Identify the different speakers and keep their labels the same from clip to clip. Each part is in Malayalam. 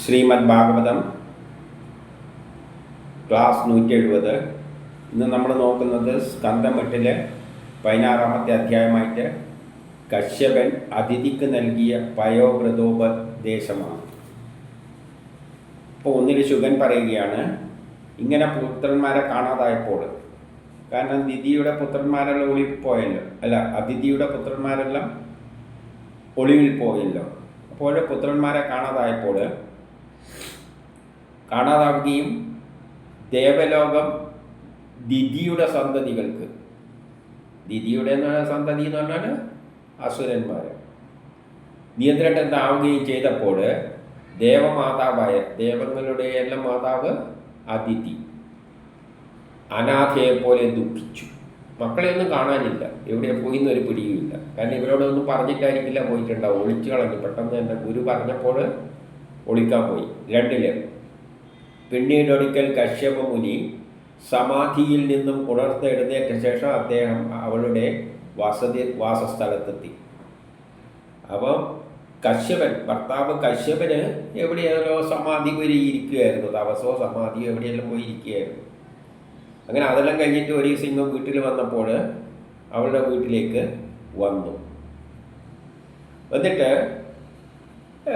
Speaker 1: ശ്രീമദ് ഭാഗവതം ക്ലാസ് 170. ഇന്ന് നമ്മൾ നോക്കുന്നത് സ്കന്ധം 8 16-ാമത്തെ അധ്യായമായിട്ട് കശ്യപൻ അതിഥിക്ക് നൽകിയ പയോവ്രതോപദേശമാണ്. ഇപ്പോൾ ഒന്നിൽ ശുഗൻ പറയുകയാണ്, ഇങ്ങനെ പുത്രന്മാരെ കാണാതായപ്പോൾ, കാരണം ദിതിയുടെ പുത്രന്മാരെല്ലാം ഒളിവിൽ പോയല്ലോ, അതിഥിയുടെ പുത്രന്മാരെല്ലാം ഒളിവിൽ പോയല്ലോ. അപ്പോൾ പുത്രന്മാരെ കാണാതാവുകയും ദേവലോകം ദിതിയുടെ സന്തതികൾക്ക്, ദിതിയുടെ സന്തതി എന്ന് പറഞ്ഞാൽ അസുരന്മാർ, നിയന്ത്രണത്താവുകയും ചെയ്തപ്പോൾ ദേവമാതാവായ, ദേവങ്ങളുടെ എല്ലാം മാതാവ് അതിഥി അനാഥയെ പോലെ ദുഃഖിച്ചു. മക്കളെ ഒന്നും കാണാനില്ല, എവിടെ പോയി എന്നൊരു പിടിയുമില്ല. കാരണം ഇവരോടൊന്നും പറഞ്ഞിട്ടായിരിക്കില്ല പോയിട്ടുണ്ടാവും, ഒളിച്ചു കളഞ്ഞു. പെട്ടെന്ന് എൻ്റെ ഗുരു പറഞ്ഞപ്പോൾ ഒളിക്കാൻ പോയി. 2 പിന്നീട് ഒരിക്കൽ കശ്യപ മുനി സമാധിയിൽ നിന്നും ഉണർത്തെഴുന്നേറ്റ ശേഷം അദ്ദേഹം അവളുടെ വാസസ്ഥലത്തെത്തി. അപ്പം ഭർത്താവ് കശ്യപന് എവിടെയാണോ സമാധി വരെ ഇരിക്കുകയായിരുന്നു, തപസോ സമാധിയോ എവിടെയെല്ലാം പോയി ഇരിക്കുകയായിരുന്നു. അങ്ങനെ അതെല്ലാം കഴിഞ്ഞിട്ട് ഒരു സിംഹം വീട്ടിൽ വന്നപ്പോൾ അവളുടെ വീട്ടിലേക്ക് വന്നിട്ട്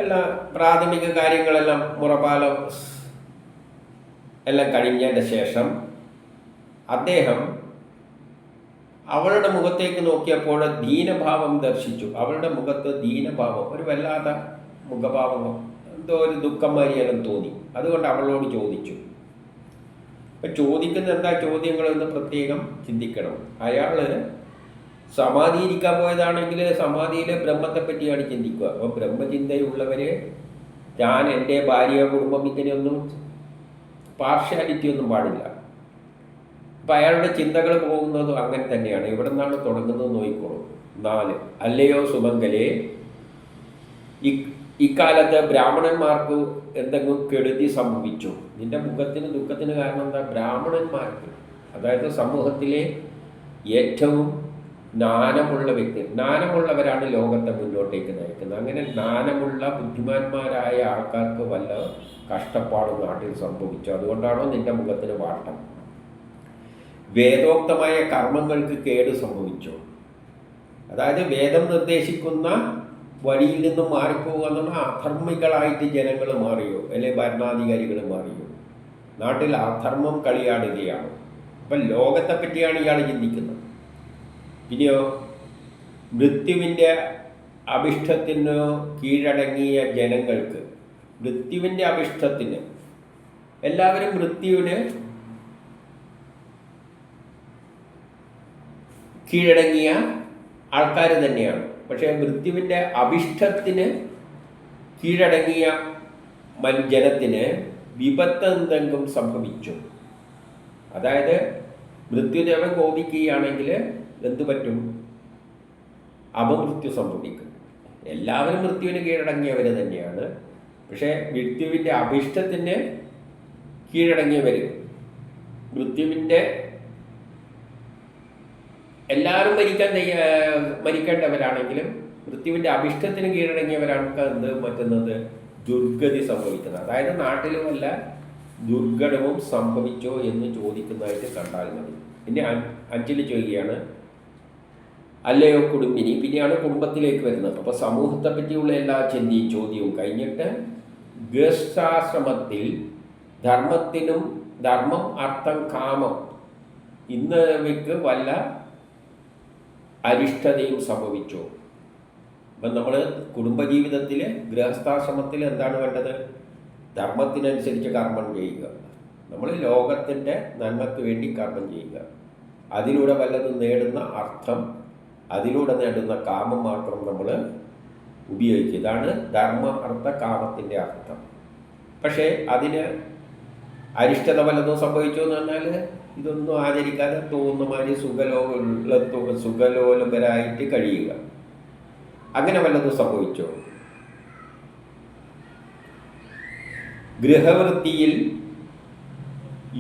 Speaker 1: എല്ലാ പ്രാഥമിക കാര്യങ്ങളെല്ലാം മുറപാലം എല്ലാം കഴിഞ്ഞതിൻ്റെ ശേഷം അദ്ദേഹം അവളുടെ മുഖത്തേക്ക് നോക്കിയപ്പോൾ ദീനഭാവം ദർശിച്ചു. അവളുടെ മുഖത്ത് ദീനഭാവം, ഒരു വല്ലാത്ത മുഖഭാവമോ എന്തോ ഒരു ദുഃഖം മാതിരിയെല്ലാം തോന്നി. അതുകൊണ്ട് അവളോട് ചോദിച്ചു. അപ്പം ചോദിക്കുന്ന എന്താ ചോദ്യങ്ങളെന്ന് പ്രത്യേകം ചിന്തിക്കണം. അയാൾ സമാധിയിരിക്കാൻ പോയതാണെങ്കിൽ സമാധിയിലെ ബ്രഹ്മത്തെ പറ്റിയാണ് ചിന്തിക്കുക. അപ്പോൾ ബ്രഹ്മചിന്തയുള്ളവർ, ഞാൻ എൻ്റെ ഭാര്യ കുടുംബം ഇങ്ങനെയൊന്നും പാർഷ്യാലിറ്റി ഒന്നും പാടില്ല. അപ്പം അയാളുടെ ചിന്തകൾ പോകുന്നതും അങ്ങനെ തന്നെയാണ്. ഇവിടെ നിന്നാണ് തുടങ്ങുന്നത് നോക്കിക്കോളും. 4 അല്ലയോ സുമംഗലേ, ഇക്കാലത്ത് ബ്രാഹ്മണന്മാർക്ക് എന്തെങ്കിലും കെടുതി സംഭവിച്ചു? നിന്റെ മുഖത്തിന് ദുഃഖത്തിന് കാരണം എന്താ? ബ്രാഹ്മണന്മാർക്ക്, അതായത് സമൂഹത്തിലെ ഏറ്റവും ജ്ഞാനമുള്ള വ്യക്തി, ജ്ഞാനമുള്ളവരാണ് ലോകത്തെ മുന്നോട്ടേക്ക് നയിക്കുന്നത്. അങ്ങനെ ജ്ഞാനമുള്ള ബുദ്ധിമാന്മാരായ ആൾക്കാർക്ക് വല്ല കഷ്ടപ്പാടും നാട്ടിൽ സംഭവിച്ചു, അതുകൊണ്ടാണോ നിന്റെ മുഖത്തിന് വാട്ടം? വേദോക്തമായ കർമ്മങ്ങൾക്ക് കേട് സംഭവിച്ചു, അതായത് വേദം നിർദ്ദേശിക്കുന്ന വഴിയിൽ നിന്നും മാറിപ്പോവുക എന്നുള്ള അധർമ്മികളായിട്ട് ജനങ്ങൾ മാറിയോ, അല്ലെങ്കിൽ ഭരണാധികാരികൾ മാറിയോ? നാട്ടിൽ അധർമ്മം കളിയാടുകയാണ്. അപ്പം ലോകത്തെ പറ്റിയാണ് ഇയാൾ ചിന്തിക്കുന്നത്. പിന്നെയോ, മൃത്യുവിൻ്റെ അഭിഷ്ടത്തിന് കീഴടങ്ങിയ ജനങ്ങൾക്ക്, മൃത്യുവിൻ്റെ അഭിഷ്ടത്തിന്, എല്ലാവരും മൃത്യുവിന് കീഴടങ്ങിയ ആൾക്കാർ തന്നെയാണ്. പക്ഷേ മൃത്യുവിൻ്റെ അഭിഷ്ടത്തിന് കീഴടങ്ങിയ ജനത്തിന് വിപത്ത് എന്തെങ്കിലും സംഭവിച്ചു, അതായത് മൃത്യുദേവൻ കോപിക്കുകയാണെങ്കിൽ എന്തു പറ്റും? അപമൃത്യു സംഭവിക്കും. എല്ലാവരും മൃത്യുവിന് കീഴടങ്ങിയവർ തന്നെയാണ്. പക്ഷേ മൃത്യുവിൻ്റെ അഭിഷ്ടത്തിന് കീഴടങ്ങിയവർ, മൃത്യുവിൻ്റെ എല്ലാവരും മരിക്കേണ്ടവരാണെങ്കിലും മൃത്യുവിൻ്റെ അഭിഷ്ടത്തിന് കീഴടങ്ങിയവരാണ് എന്ത് പറ്റുന്നത്? ദുർഗതി സംഭവിക്കുന്നത്. അതായത് നാട്ടിൽ വല്ല ദുർഘടവും സംഭവിച്ചോ എന്ന് ചോദിക്കുന്നതായിട്ട് കണ്ടാൽ മതി. പിന്നെ 5 ചോദിക്കുകയാണ്, അല്ലയോ കുടുംബിനി. പിന്നെയാണ് കുടുംബത്തിലേക്ക് വരുന്നത്. അപ്പോൾ സമൂഹത്തെ പറ്റിയുള്ള എല്ലാ ചോദ്യവും കഴിഞ്ഞിട്ട് ഗൃഹസ്ഥാശ്രമത്തിൽ ധർമ്മം, അർത്ഥം, കാമം ഇന്നവയ്ക്ക് വല്ല അരിഷ്ടതയും സംഭവിച്ചോ? അപ്പം നമ്മൾ കുടുംബജീവിതത്തിൽ ഗൃഹസ്ഥാശ്രമത്തിൽ എന്താണ് വേണ്ടത്? ധർമ്മത്തിനനുസരിച്ച് കർമ്മം ചെയ്യുക. നമ്മൾ ലോകത്തിൻ്റെ നന്മയ്ക്ക് വേണ്ടി കർമ്മം ചെയ്യുക. അതിലൂടെ വല്ലതും നേടുന്ന അർത്ഥം, അതിലൂടെ നേടുന്ന കാമം മാത്രം നമ്മൾ ഉപയോഗിക്കുക. ഇതാണ് ധർമ്മ, അർത്ഥ, കാമത്തിൻ്റെ അർത്ഥം. പക്ഷേ അതിന് അരിഷ്ടത വല്ലതും സംഭവിച്ചു എന്ന് പറഞ്ഞാൽ ഇതൊന്നും ആചരിക്കാതെ തോന്നുമാതിരി സുഖലോലുപരായിട്ട് കഴിയുക. അങ്ങനെ വല്ലതും സംഭവിച്ചോ? ഗൃഹവൃത്തിയിൽ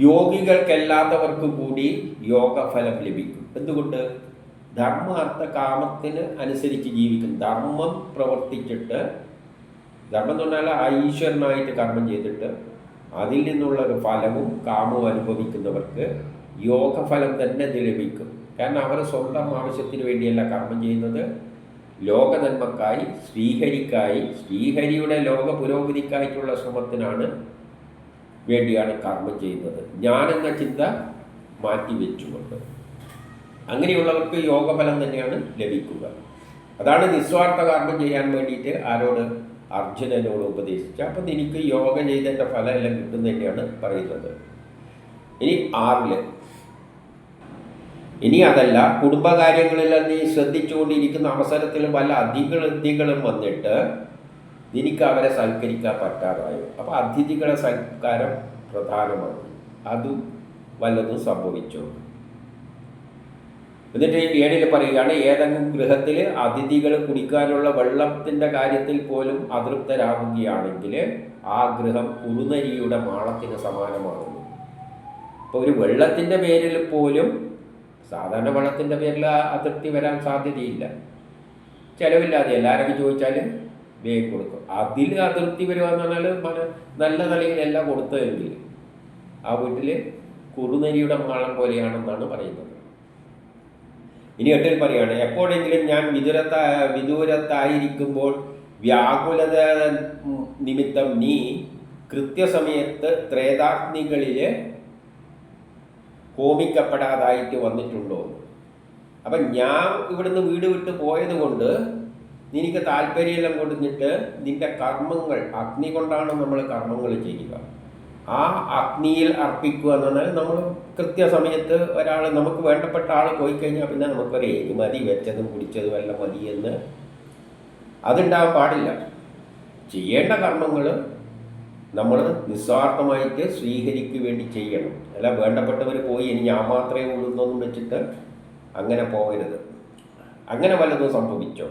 Speaker 1: യോഗികൾക്കല്ലാത്തവർക്ക് കൂടി യോഗഫലം ലഭിക്കും. എന്തുകൊണ്ട്? ധർമ്മ, അർത്ഥ, കാമത്തിന് അനുസരിച്ച് ജീവിക്കും. ധർമ്മം പ്രവർത്തിച്ചിട്ട് ധർമ്മം എന്ന് പറഞ്ഞാൽ ആ ഈശ്വരനായിട്ട് കർമ്മം ചെയ്തിട്ട് അതിൽ നിന്നുള്ള ഒരു ഫലവും കാമവും അനുഭവിക്കുന്നവർക്ക് യോഗഫലം തന്നെ ലഭിക്കും. കാരണം അവർ സ്വന്തം ആവശ്യത്തിന് വേണ്ടിയല്ല കർമ്മം ചെയ്യുന്നത്, ലോക നന്മക്കായി, ശ്രീഹരിക്കായി, ശ്രീഹരിയുടെ ലോക പുരോഗതിക്കായിട്ടുള്ള ശ്രമത്തിനാണ് വേണ്ടിയാണ് കർമ്മം ചെയ്യുന്നത്. ഞാനെന്ന ചിന്ത മാറ്റിവെച്ചുകൊണ്ട് അങ്ങനെയുള്ളവർക്ക് യോഗഫലം തന്നെയാണ് ലഭിക്കുക. അതാണ് നിസ്വാർത്ഥ കർമ്മം ചെയ്യാൻ വേണ്ടിയിട്ട് ആരോട്? അർജുനനോട് ഉപദേശിച്ച. അപ്പം എനിക്ക് യോഗ ചെയ്തതിൻ്റെ ഫലം എല്ലാം കിട്ടും തന്നെയാണ് പറയുന്നത്. ഇനി 6 ഇനി അതല്ല, കുടുംബകാര്യങ്ങളെല്ലാം നീ ശ്രദ്ധിച്ചുകൊണ്ടിരിക്കുന്ന അവസരത്തിൽ വല്ല അതിഥികളും വന്നിട്ട് നിനക്ക് അവരെ സൽക്കരിക്കാൻ പറ്റാതായോ? അപ്പോൾ അതിഥികളെ സൽക്കാരം പ്രധാനമാണ്. അതും വല്ലതും സംഭവിച്ചോ? എന്നിട്ട് 7 പറയുകയാണ്, ഏതെങ്കിലും ഗൃഹത്തിൽ അതിഥികൾ കുടിക്കാനുള്ള വെള്ളത്തിൻ്റെ കാര്യത്തിൽ പോലും അതൃപ്തരാകുകയാണെങ്കിൽ ആ ഗൃഹം കുറുനരിയുടെ മാളത്തിന് സമാനമാകുന്നു. അപ്പോൾ ഒരു വെള്ളത്തിൻ്റെ പേരിൽ പോലും, സാധാരണ വെള്ളത്തിൻ്റെ പേരിൽ അതൃപ്തി വരാൻ സാധ്യതയില്ല, ചിലവില്ലാതെ എല്ലാവരും ചോദിച്ചാൽ വേഗം കൊടുക്കും. അതിൽ അതൃപ്തി വരുവാന്ന് പറഞ്ഞാൽ നല്ല നിലയിലെല്ലാം കൊടുത്തതെങ്കിൽ ആ വീട്ടിൽ കുറുനരിയുടെ മാളം പോലെയാണെന്നാണ് പറയുന്നത്. ഇനി 8 പറയുകയാണ്, എപ്പോഴെങ്കിലും ഞാൻ വിദൂരത്തായിരിക്കുമ്പോൾ വ്യാകുലത നിമിത്തം നീ കൃത്യസമയത്ത് ത്രേതാഗ്നികളിൽ ഹോമിക്കപ്പെടാതായിട്ട് വന്നിട്ടുണ്ടോ? അപ്പം ഞാൻ ഇവിടുന്ന് വീട് വിട്ട് പോയത് കൊണ്ട് നിനക്ക് താല്പര്യമെല്ലാം കൊടുത്തിട്ട് നിന്റെ കർമ്മങ്ങൾ, അഗ്നി കൊണ്ടാണ് നമ്മൾ കർമ്മങ്ങൾ ചെയ്യുക, ആ അഗ്നിയിൽ അർപ്പിക്കുക എന്ന് പറഞ്ഞാൽ നമ്മൾ കൃത്യസമയത്ത് ഒരാൾ, നമുക്ക് വേണ്ടപ്പെട്ട ആൾ പോയി കഴിഞ്ഞാൽ പിന്നെ നമുക്കൊരു മതി, വെച്ചതും കുടിച്ചതും എല്ലാം മതി എന്ന് അതുണ്ടാകാൻ പാടില്ല. ചെയ്യേണ്ട കർമ്മങ്ങൾ നമ്മൾ നിസ്വാർത്ഥമായിട്ട് ശ്രീഹരിക്ക് വേണ്ടി ചെയ്യണം. അല്ല വേണ്ടപ്പെട്ടവർ പോയി ഇനി ഞാൻ മാത്രമേ ഉള്ളൂന്നൊന്നും വെച്ചിട്ട് അങ്ങനെ പോകരുത്. അങ്ങനെ വല്ലതും സംഭവിച്ചോ?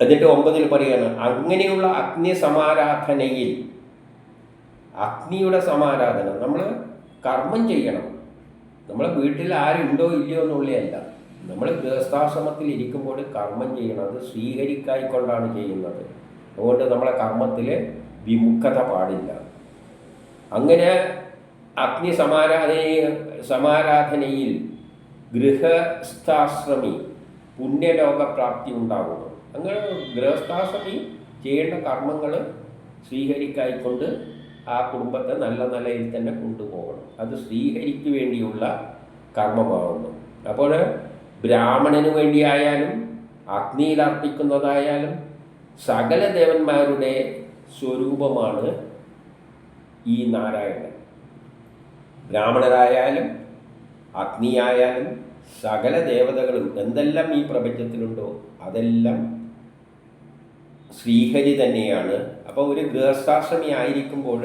Speaker 1: എന്നിട്ട് 9 പറയാണ്, അങ്ങനെയുള്ള അഗ്നി സമാരാധനയിൽ, അഗ്നിയുടെ സമാരാധന, നമ്മൾ കർമ്മം ചെയ്യണം. നമ്മളെ വീട്ടിൽ ആരുണ്ടോ ഇല്ലയോ എന്നുള്ളതല്ല, നമ്മൾ ഗൃഹസ്ഥാശ്രമത്തിൽ ഇരിക്കുമ്പോൾ കർമ്മം ചെയ്യണം. അത് സ്വീകരിക്കായിക്കൊണ്ടാണ് ചെയ്യുന്നത്. അതുകൊണ്ട് നമ്മളെ കർമ്മത്തിൽ വിമുഖത പാടില്ല. അങ്ങനെ അഗ്നി സമാരാധനയിൽ ഗൃഹസ്ഥാശ്രമി പുണ്യലോകപ്രാപ്തി ഉണ്ടാകുന്നു. അങ്ങനെ ഗൃഹസ്ഥാശ്രമി ചെയ്യേണ്ട കർമ്മങ്ങൾ ശ്രീഹരിക്കായിക്കൊണ്ട് ആ കുടുംബത്തെ നല്ല നിലയിൽ തന്നെ കൊണ്ടുപോകണം. അത് ശ്രീഹരിക്ക് വേണ്ടിയുള്ള കർമ്മമാകുന്നു. അപ്പോൾ ബ്രാഹ്മണന് വേണ്ടിയായാലും അഗ്നിയിൽ അർപ്പിക്കുന്നതായാലും സകല ദേവന്മാരുടെ സ്വരൂപമാണ് ഈ നാരായണൻ. ബ്രാഹ്മണരായാലും അഗ്നിയായാലും സകല ദേവതകളും എന്തെല്ലാം ഈ പ്രപഞ്ചത്തിലുണ്ടോ അതെല്ലാം ശ്രീഹരി തന്നെയാണ്. അപ്പോൾ ഒരു ഗൃഹസ്ഥാശ്രമി ആയിരിക്കുമ്പോൾ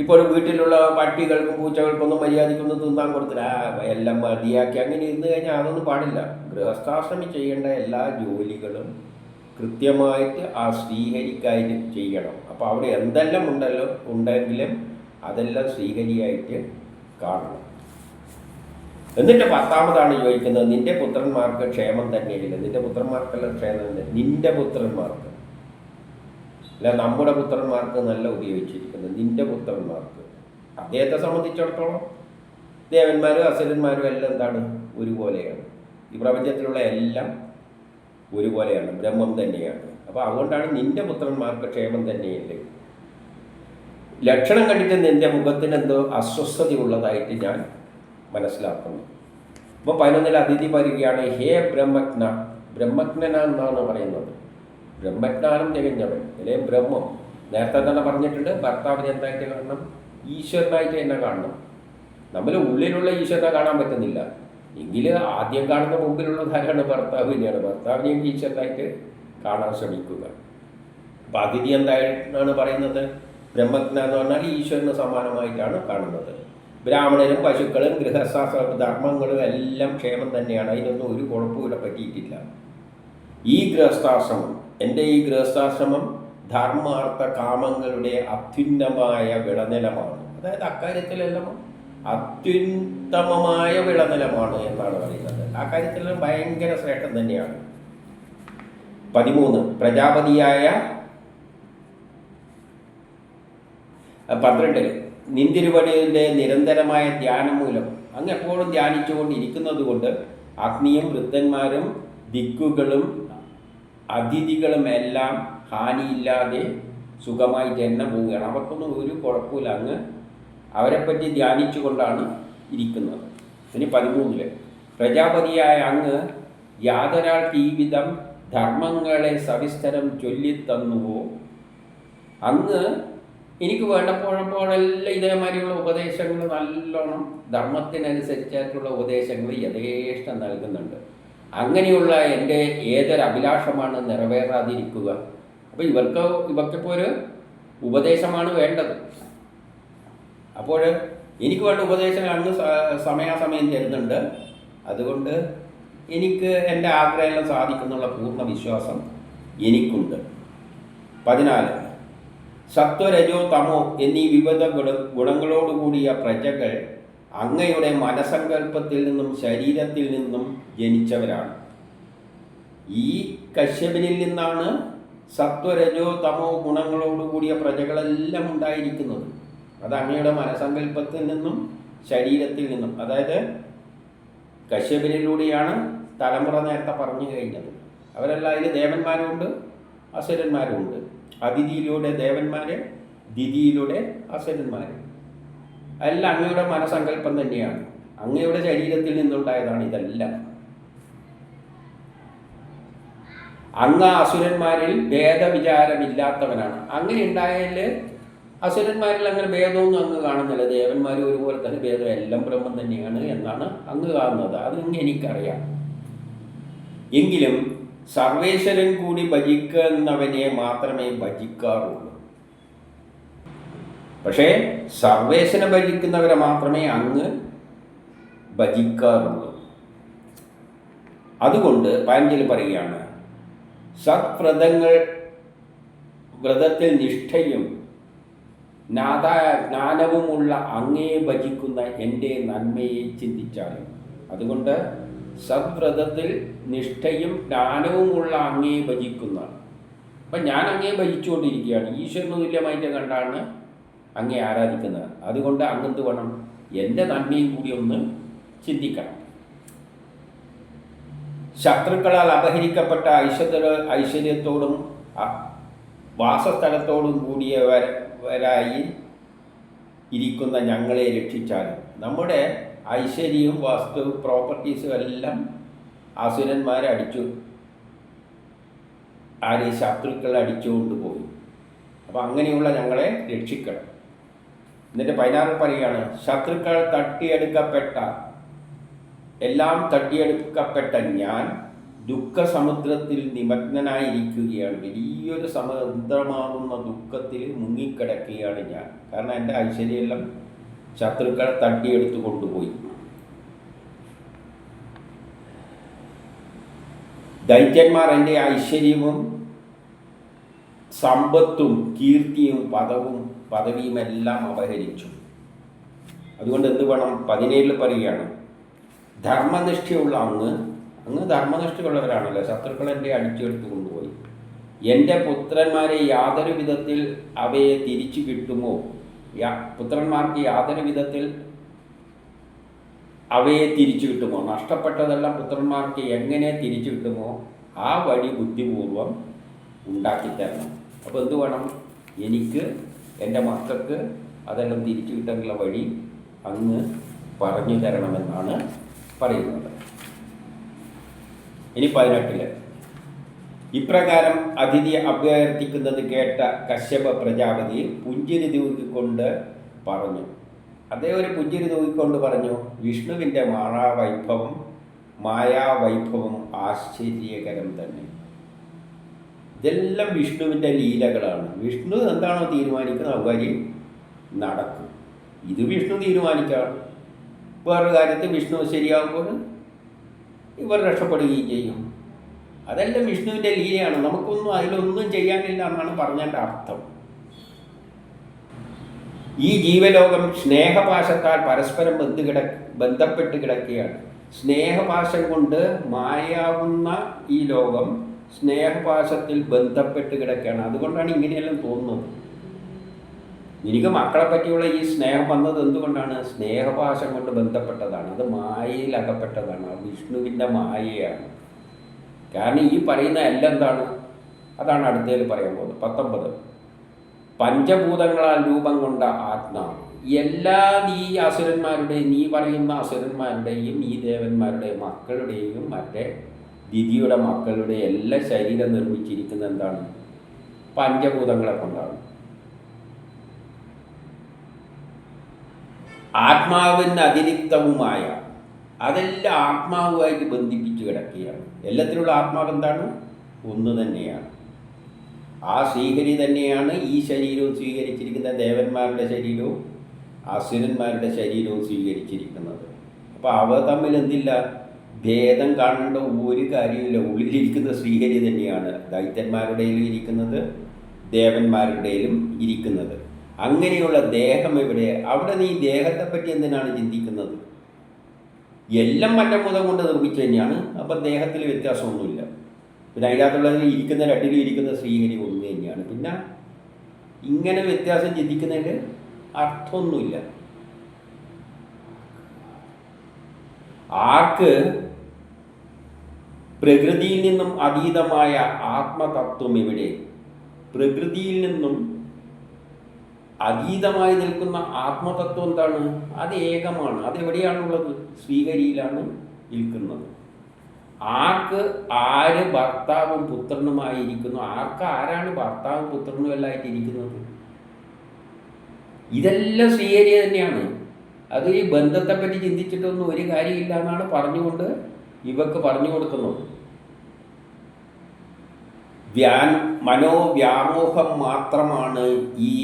Speaker 1: ഇപ്പോൾ വീട്ടിലുള്ള പട്ടികൾക്കും പൂച്ചകൾക്കൊന്നും മര്യാദയ്ക്കൊന്നും തിന്നാൻ കൊടുത്തില്ല, എല്ലാം മതിയാക്കി അങ്ങനെ ഇരുന്ന് കഴിഞ്ഞാൽ അതൊന്നും പാടില്ല. ഗൃഹസ്ഥാശ്രമി ചെയ്യേണ്ട എല്ലാ ജോലികളും കൃത്യമായിട്ട് ആ ശ്രീഹരിക്കായിട്ട് ചെയ്യണം. അപ്പോൾ അവിടെ എന്തെല്ലാം ഉണ്ടെങ്കിലും അതെല്ലാം ശ്രീഹരിയായിട്ട് കാണണം. എന്നിട്ട് 10ാമതാണ് ചോദിക്കുന്നത്, നിന്റെ പുത്രന്മാർക്ക് ക്ഷേമം തന്നെയില്ല. നിന്റെ പുത്രന്മാർക്കെല്ലാം ക്ഷേമം തന്നെ, നിന്റെ പുത്രന്മാർക്ക് അല്ല, നമ്മുടെ പുത്രന്മാർക്ക് നല്ല ഉപയോഗിച്ചിരിക്കുന്നത്, നിന്റെ പുത്രന്മാർക്ക്. അദ്ദേഹത്തെ സംബന്ധിച്ചിടത്തോളം ദേവന്മാരും അസുരന്മാരും എല്ലാം എന്താണ്? ഒരുപോലെയാണ്. ഈ പ്രപഞ്ചത്തിലുള്ള എല്ലാം ഒരുപോലെയാണ്, ബ്രഹ്മം തന്നെയാണ്. അപ്പോൾ അതുകൊണ്ടാണ് നിന്റെ പുത്രന്മാർക്ക് ക്ഷേമം തന്നെയല്ലേ. ലക്ഷണം കണ്ടിട്ട് നിന്റെ മുഖത്തിന് എന്തോ അസ്വസ്ഥതയുള്ളതായിട്ട് ഞാൻ മനസ്സിലാക്കുന്നു. അപ്പോൾ 11 അതിഥി പറയുകയാണ്, ഹേ ബ്രഹ്മജ്ഞ, ബ്രഹ്മജ്ഞനാണെന്നാണ് പറയുന്നത്. ബ്രഹ്മജ്ഞാനം തികഞ്ഞവൻ അല്ലെങ്കിൽ ബ്രഹ്മം. നേരത്തെ തന്നെ പറഞ്ഞിട്ടുണ്ട്, ഭർത്താവിനെ എന്തായിട്ട് കാണണം? ഈശ്വരനായിട്ട് തന്നെ കാണണം. നമ്മൾ ഉള്ളിലുള്ള ഈശ്വരനെ കാണാൻ പറ്റുന്നില്ല എങ്കിൽ ആദ്യം കാണുന്ന മുമ്പിലുള്ളത് ആരാണ്? ഭർത്താവിനെയാണ്. ഭർത്താവിനെയും ഈശ്വരനായിട്ട് കാണാൻ ശ്രമിക്കുക. അപ്പോൾ അതിഥി എന്തായിട്ടാണ് പറയുന്നത്? ബ്രഹ്മജ്ഞ എന്ന് പറഞ്ഞാൽ ഈശ്വരന് സമാനമായിട്ടാണ് കാണുന്നത്. ബ്രാഹ്മണരും പശുക്കളും ഗൃഹസ്ഥാശ്രമ ധർമ്മങ്ങളും എല്ലാം ക്ഷേമം തന്നെയാണ്. അതിനൊന്നും ഒരു കുഴപ്പവും ഇവിടെ പറ്റിയിട്ടില്ല. ഈ ഗൃഹസ്ഥാശ്രമം, എൻ്റെ ഈ ഗൃഹസ്ഥാശ്രമം ധർമാർത്ഥ കാമങ്ങളുടെ അത്യുന്നമായ വിളനിലമാണ്. അതായത് അക്കാര്യത്തിലെല്ലാം അത്യുത്തമമായ വിളനിലമാണ് എന്നാണ് പറയുന്നത്. ആ കാര്യത്തിൽ ഭയങ്കര ശ്രേഷ്ഠം തന്നെയാണ്. 13 പ്രജാപതിയായ 12 നിന്തിരുവടിയുടെ നിരന്തരമായ ധ്യാനം മൂലം അങ്ങ് എപ്പോഴും ധ്യാനിച്ചുകൊണ്ടിരിക്കുന്നത് കൊണ്ട് അഗ്നിയും വൃദ്ധന്മാരും ദിക്കുകളും അതിഥികളും എല്ലാം ഹാനിയില്ലാതെ സുഖമായിട്ട് തന്നെ പോവുകയാണ്. അവർക്കൊന്നും ഒരു കുഴപ്പമില്ല. അങ്ങ് അവരെപ്പറ്റി ധ്യാനിച്ചു കൊണ്ടാണ് ഇരിക്കുന്നത്. ഇനി 13 പ്രജാപതിയായ അങ്ങ് യാതൊരാൾക്ക് ഈ വിധം ധർമ്മങ്ങളെ സവിസ്തരം ചൊല്ലിത്തന്നുവോ, അങ്ങ് എനിക്ക് വേണ്ടപ്പോഴെല്ലാം ഇതേമാതിരിയുള്ള ഉപദേശങ്ങൾ നല്ലോണം ധർമ്മത്തിനനുസരിച്ചായിട്ടുള്ള ഉപദേശങ്ങൾ യഥേഷ്ടം നൽകുന്നുണ്ട്. അങ്ങനെയുള്ള എൻ്റെ ഏതൊരു അഭിലാഷമാണ് നിറവേറാതിരിക്കുക? അപ്പോൾ ഇവർക്കിപ്പോൾ ഒരു ഉപദേശമാണ് വേണ്ടത്. അപ്പോൾ എനിക്ക് വേണ്ട ഉപദേശങ്ങൾ അങ്ങ് സമയാസമയം തരുന്നുണ്ട്. അതുകൊണ്ട് എനിക്ക് എൻ്റെ ആഗ്രഹങ്ങൾ സാധിക്കുന്നുള്ള പൂർണ്ണ വിശ്വാസം എനിക്കുണ്ട്. 14 സത്വരജോ തമോ എന്നീ വിവിധ ഗുണങ്ങളോടുകൂടിയ പ്രജകൾ അങ്ങയുടെ മനസങ്കല്പത്തിൽ നിന്നും ശരീരത്തിൽ നിന്നും ജനിച്ചവരാണ്. ഈ കശ്യപനിൽ നിന്നാണ് സത്വരജോ തമോ ഗുണങ്ങളോടുകൂടിയ പ്രജകളെല്ലാം ഉണ്ടായിരിക്കുന്നത്. അത് അങ്ങയുടെ മനസങ്കല്പത്തിൽ നിന്നും ശരീരത്തിൽ നിന്നും, അതായത് കശ്യപനിലൂടെയാണ് തലമുറ നേരത്തെ പറഞ്ഞു കഴിഞ്ഞത്. അവരെല്ലാം അതിൽ ദേവന്മാരുമുണ്ട് അസുരന്മാരുമുണ്ട്. അതിഥിയിലൂടെ ദേവന്മാർ, ദിതിയിലൂടെ അസുരന്മാർ. എല്ലാം അങ്ങയുടെ മനസങ്കല്പം തന്നെയാണ്. അങ്ങയുടെ ശരീരത്തിൽ നിന്നുണ്ടായതാണ് ഇതെല്ലാം. അങ്ങ് അസുരന്മാരിൽ ഭേദവിചാരമില്ലാത്തവനാണ്. അങ്ങനെ ഉണ്ടായാൽ അസുരന്മാരിൽ അങ്ങനെ ഭേദമൊന്നും അങ്ങ് കാണുന്നില്ല. ദേവന്മാരും ഒരുപോലെ തന്നെ ഭേദം, എല്ലാം ബ്രഹ്മം തന്നെയാണ് എന്നാണ് അങ്ങ് കാണുന്നത്. അത് എനിക്കറിയാം. എങ്കിലും സർവേശ്വരൻ കൂടി ഭജിക്കുന്നവനെ മാത്രമേ ഭജിക്കാറുള്ളൂ. പക്ഷേ സർവേശ്വരനെ ഭജിക്കുന്നവരെ മാത്രമേ അങ്ങ് ഭജിക്കാറുള്ളൂ. അതുകൊണ്ട് പതഞ്ജലി പറയുകയാണ്, വ്രതത്തിൽ നിഷ്ഠയും ജ്ഞാനവുമുള്ള അങ്ങയെ ഭജിക്കുന്ന എൻ്റെ നന്മയെ ചിന്തിച്ചാലും. അതുകൊണ്ട് സദ്വ്രതത്തിൽ നിഷ്ഠയും ജ്ഞാനവുമുള്ള അങ്ങയെ ഭജിക്കുന്ന, അപ്പം ഞാൻ അങ്ങയെ ഭജിച്ചുകൊണ്ടിരിക്കുകയാണ്. ഈശ്വരന് തുല്യമായിട്ട് കണ്ടാണ് അങ്ങയെ ആരാധിക്കുന്നത്. അതുകൊണ്ട് അങ്ങെന്ത് വേണം? എൻ്റെ നന്മയും കൂടി ഒന്ന് ചിന്തിക്കണം. ശത്രുക്കളാൽ അപഹരിക്കപ്പെട്ട ഐശ്വര്യത്തോടും വാസസ്ഥലത്തോടും കൂടിയവരായി ഇരിക്കുന്ന ഞങ്ങളെ രക്ഷിച്ചാലും. നമ്മുടെ ഐശ്വര്യവും വസ്തു പ്രോപ്പർട്ടീസും എല്ലാം അസുരന്മാരെ ശത്രുക്കളെ അടിച്ചുകൊണ്ട് പോയി. അപ്പോൾ അങ്ങനെയുള്ള ഞങ്ങളെ രക്ഷിക്കണം. എന്നിട്ട് 16 പറയുകയാണ്, ശത്രുക്കൾ എല്ലാം തട്ടിയെടുക്കപ്പെട്ട ഞാൻ ദുഃഖസമുദ്രത്തിൽ നിമഗ്നനായിരിക്കുകയാണ്. വലിയൊരു സമുദ്രമാകുന്ന ദുഃഖത്തിൽ മുങ്ങിക്കിടക്കുകയാണ് ഞാൻ. കാരണം എൻ്റെ ഐശ്വര്യമെല്ലാം ശത്രുക്കൾ തട്ടിയെടുത്തു കൊണ്ടുപോയി. ദൈത്യന്മാർ എൻ്റെ ഐശ്വര്യവും സമ്പത്തും കീർത്തിയും പദവിയുമെല്ലാം അപഹരിച്ചു. അതുകൊണ്ട് എന്ത് വേണം? 17 പറയുകയാണ്, ധർമ്മനിഷ്ഠയുള്ള അങ്ങ് ധർമ്മനിഷ്ഠയുള്ളവരാണല്ലോ. ശത്രുക്കൾ എൻ്റെ അടിച്ചെടുത്ത് കൊണ്ടുപോയി. എൻ്റെ പുത്രന്മാരെ യാതൊരു വിധത്തിൽ അവയെ തിരിച്ചു കിട്ടുമോ? പുത്രന്മാർക്ക് യാതൊരു വിധത്തിൽ അവയെ തിരിച്ചു കിട്ടുമോ? നഷ്ടപ്പെട്ടതെല്ലാം പുത്രന്മാർക്ക് എങ്ങനെ തിരിച്ചു കിട്ടുമോ ആ വഴി ബുദ്ധിപൂർവം ഉണ്ടാക്കിത്തരണം. അപ്പോൾ എന്ത് വേണം? എനിക്ക് എൻ്റെ മക്കൾക്ക് അതെല്ലാം തിരിച്ചു കിട്ടാനുള്ള വഴി അങ്ങ് പറഞ്ഞു തരണമെന്നാണ് പറയുന്നത്. ഇനി 18 ഇപ്രകാരം അതിഥി അഭ്യർത്ഥിക്കുന്നത് കേട്ട കശ്യപ പ്രജാപതി പുഞ്ചിരി തൂക്കിക്കൊണ്ട് പറഞ്ഞു. അദ്ദേഹം ഒരു പുഞ്ചിരി തൂക്കിക്കൊണ്ട് പറഞ്ഞു, വിഷ്ണുവിൻ്റെ മായാവൈഭവം ആശ്ചര്യകരം തന്നെ. ഇതെല്ലാം വിഷ്ണുവിൻ്റെ ലീലകളാണ്. വിഷ്ണു എന്താണോ തീരുമാനിക്കുന്നത് അതുവഴി നടക്കും. ഇത് വിഷ്ണു തീരുമാനിക്കാം. വേറൊരു കാര്യത്തിൽ വിഷ്ണു ശരിയാകുമ്പോൾ ഇവർ രക്ഷപ്പെടുകയും ചെയ്യും. അതെല്ലാം വിഷ്ണുവിൻ്റെ ലീലയാണ്. നമുക്കൊന്നും അതിലൊന്നും ചെയ്യാനില്ല എന്നാണ് പറഞ്ഞതിൻ്റെ അർത്ഥം. ഈ ജീവലോകം സ്നേഹപാശത്താൽ പരസ്പരം ബന്ധപ്പെട്ട് കിടക്കുകയാണ്. സ്നേഹപാശം കൊണ്ട് മായാവുന്ന ഈ ലോകം സ്നേഹപാശത്തിൽ ബന്ധപ്പെട്ട് കിടക്കുകയാണ്. അതുകൊണ്ടാണ് ഇങ്ങനെയെല്ലാം തോന്നുന്നത്. എനിക്ക് മക്കളെ പറ്റിയുള്ള ഈ സ്നേഹം വന്നത് എന്തുകൊണ്ടാണ്? സ്നേഹപാശം കൊണ്ട് ബന്ധപ്പെട്ടതാണ്. അത് മായയിൽ അകപ്പെട്ടതാണ്. വിഷ്ണുവിൻ്റെ മായയാണ്. കാരണം ഈ പറയുന്ന എല്ലാം എന്താണ്? അതാണ് അടുത്തതിൽ പറയാൻ പോകുന്നത്. 19 പഞ്ചഭൂതങ്ങളാൽ രൂപം കൊണ്ട ആത്മാവ്. എല്ലാ ഈ അസുരന്മാരുടെയും, നീ പറയുന്ന അസുരന്മാരുടെയും ഈ ദേവന്മാരുടെയും മക്കളുടെയും മറ്റേ ദിതിയുടെ മക്കളുടെ എല്ലാ ശരീരം നിർമ്മിച്ചിരിക്കുന്നത് എന്താണ്? പഞ്ചഭൂതങ്ങളെ കൊണ്ടാണ്. ആത്മാവിന് അതിരിക്തവുമായ അതെല്ലാം ആത്മാവുമായിട്ട് ബന്ധിപ്പിച്ച് കിടക്കുകയാണ്. എല്ലാത്തിലുള്ള ആത്മാവ് എന്താണ്? ഒന്ന് തന്നെയാണ്. ആ ശ്രീഹരി തന്നെയാണ് ഈ ശരീരവും സ്വീകരിച്ചിരിക്കുന്ന, ദേവന്മാരുടെ ശരീരവും അസുരന്മാരുടെ ശരീരവും സ്വീകരിച്ചിരിക്കുന്നത്. അപ്പോൾ അവ തമ്മിൽ എന്തില്ല? ഭേദം കാണേണ്ട ഒരു കാര്യമില്ല. ഉള്ളിലിരിക്കുന്ന ശ്രീഹരി തന്നെയാണ് ദൈത്യന്മാരുടെയിലും ഇരിക്കുന്നത്, ദേവന്മാരുടെയിലും ഇരിക്കുന്നത്. അങ്ങനെയുള്ള ദേഹം എവിടെ? അവിടെ നീ ദേഹത്തെപ്പറ്റി എന്തിനാണ് ചിന്തിക്കുന്നത്? എല്ലാം മറ്റമുതം കൊണ്ട് നിർമ്മിച്ചു തന്നെയാണ്. അപ്പം ദേഹത്തിൽ വ്യത്യാസമൊന്നുമില്ല. പിന്നെ അതിനകത്തുള്ള ഇരിക്കുന്ന രണ്ടിലും ഇരിക്കുന്ന ശ്രീഹരി ഒന്ന് തന്നെയാണ്. പിന്നെ ഇങ്ങനെ വ്യത്യാസം ചിന്തിക്കുന്നതിൽ അർത്ഥമൊന്നുമില്ല. ആർക്ക് പ്രകൃതിയിൽ നിന്നും അതീതമായ ആത്മതത്വം എവിടെ? പ്രകൃതിയിൽ നിന്നും അതീതമായി നിൽക്കുന്ന ആത്മതത്വം എന്താണ്? അത് ഏകമാണ്. അതെവിടെയാണുള്ളത്? ശ്രീഹരിയിലാണ് നിൽക്കുന്നത്. ആർക്ക് ആര് ഭർത്താവും പുത്രനുമായിരിക്കുന്നു? ആരാണ് ഭർത്താവും പുത്രനും എല്ലായിട്ടിരിക്കുന്നത്? ഇതെല്ലാം ശ്രീഹരി തന്നെയാണ്. അത് ഈ ബന്ധത്തെപ്പറ്റി ചിന്തിച്ചിട്ടൊന്നും ഒരു കാര്യമില്ല എന്നാണ് പറഞ്ഞുകൊണ്ട് ഇവക്ക് പറഞ്ഞു കൊടുക്കുന്നത്. മനോവ്യാമോഹം മാത്രമാണ് ഈ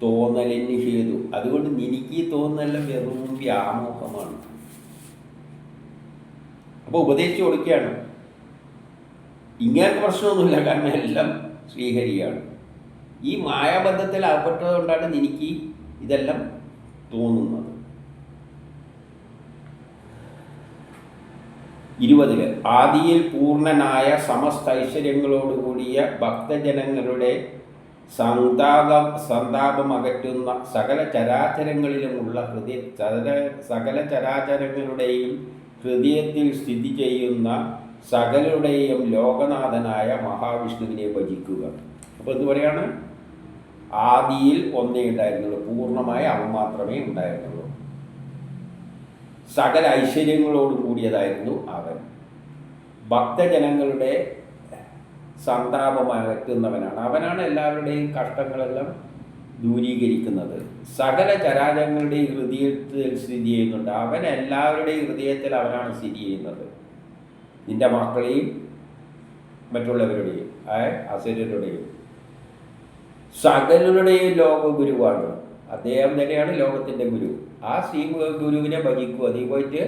Speaker 1: തോന്നലിന് ഹേതു. അതുകൊണ്ട് എനിക്ക് ഈ തോന്നലെല്ലാം വെറും വ്യാമോഹമാണ്. അപ്പോൾ ഉപദേശിച്ചു കൊടുക്കുകയാണ്, ഇങ്ങനത്തെ പ്രശ്നമൊന്നുമില്ല, കാരണം എല്ലാം ശ്രീഹരിയാണ്. ഈ മായാബന്ധത്തിൽ അകപ്പെട്ടതുകൊണ്ടാണ് എനിക്ക് ഇതെല്ലാം തോന്നുന്നത്. 20 ആദിയിൽ പൂർണ്ണനായ സമസ്ത ഐശ്വര്യങ്ങളോടുകൂടിയ ഭക്തജനങ്ങളുടെ സന്താപം അകറ്റുന്ന സകല ചരാചരങ്ങളിലുമുള്ള സകല ചരാചരങ്ങളുടെയും ഹൃദയത്തിൽ സ്ഥിതി ചെയ്യുന്ന സകലരുടെയും ലോകനാഥനായ മഹാവിഷ്ണുവിനെ ഭജിക്കുക. അപ്പോൾ എന്ത് പറയാണ്? ആദിയിൽ ഒന്നേ ഉണ്ടായിരുന്നുള്ളൂ, പൂർണ്ണമായ അവൻ മാത്രമേ ഉണ്ടായിരുന്നുള്ളൂ. സകല ഐശ്വര്യങ്ങളോടും കൂടിയതായിരുന്നു അവൻ. ഭക്തജനങ്ങളുടെ സന്താപമകറ്റുന്നവനാണ്. അവനാണ് എല്ലാവരുടെയും കഷ്ടങ്ങളെല്ലാം ദൂരീകരിക്കുന്നത്. സകല ചരാചരങ്ങളുടെയും ഹൃദയത്തിൽ സ്ഥിതി ചെയ്യുന്നുണ്ട്. അവൻ എല്ലാവരുടെയും ഹൃദയത്തിൽ അവനാണ് സ്ഥിതി ചെയ്യുന്നത്. നിന്റെ മക്കളെയും മറ്റുള്ളവരുടെയും അസുരരുടെയും സകലരുടെയും ലോകഗുരുവാണ്. അദ്ദേഹം തന്നെയാണ് ലോകത്തിൻ്റെ ഗുരു. ആ ശ്രീ ഗുരുവിനെ ഭജിക്കുക. നീ പോയിട്ട്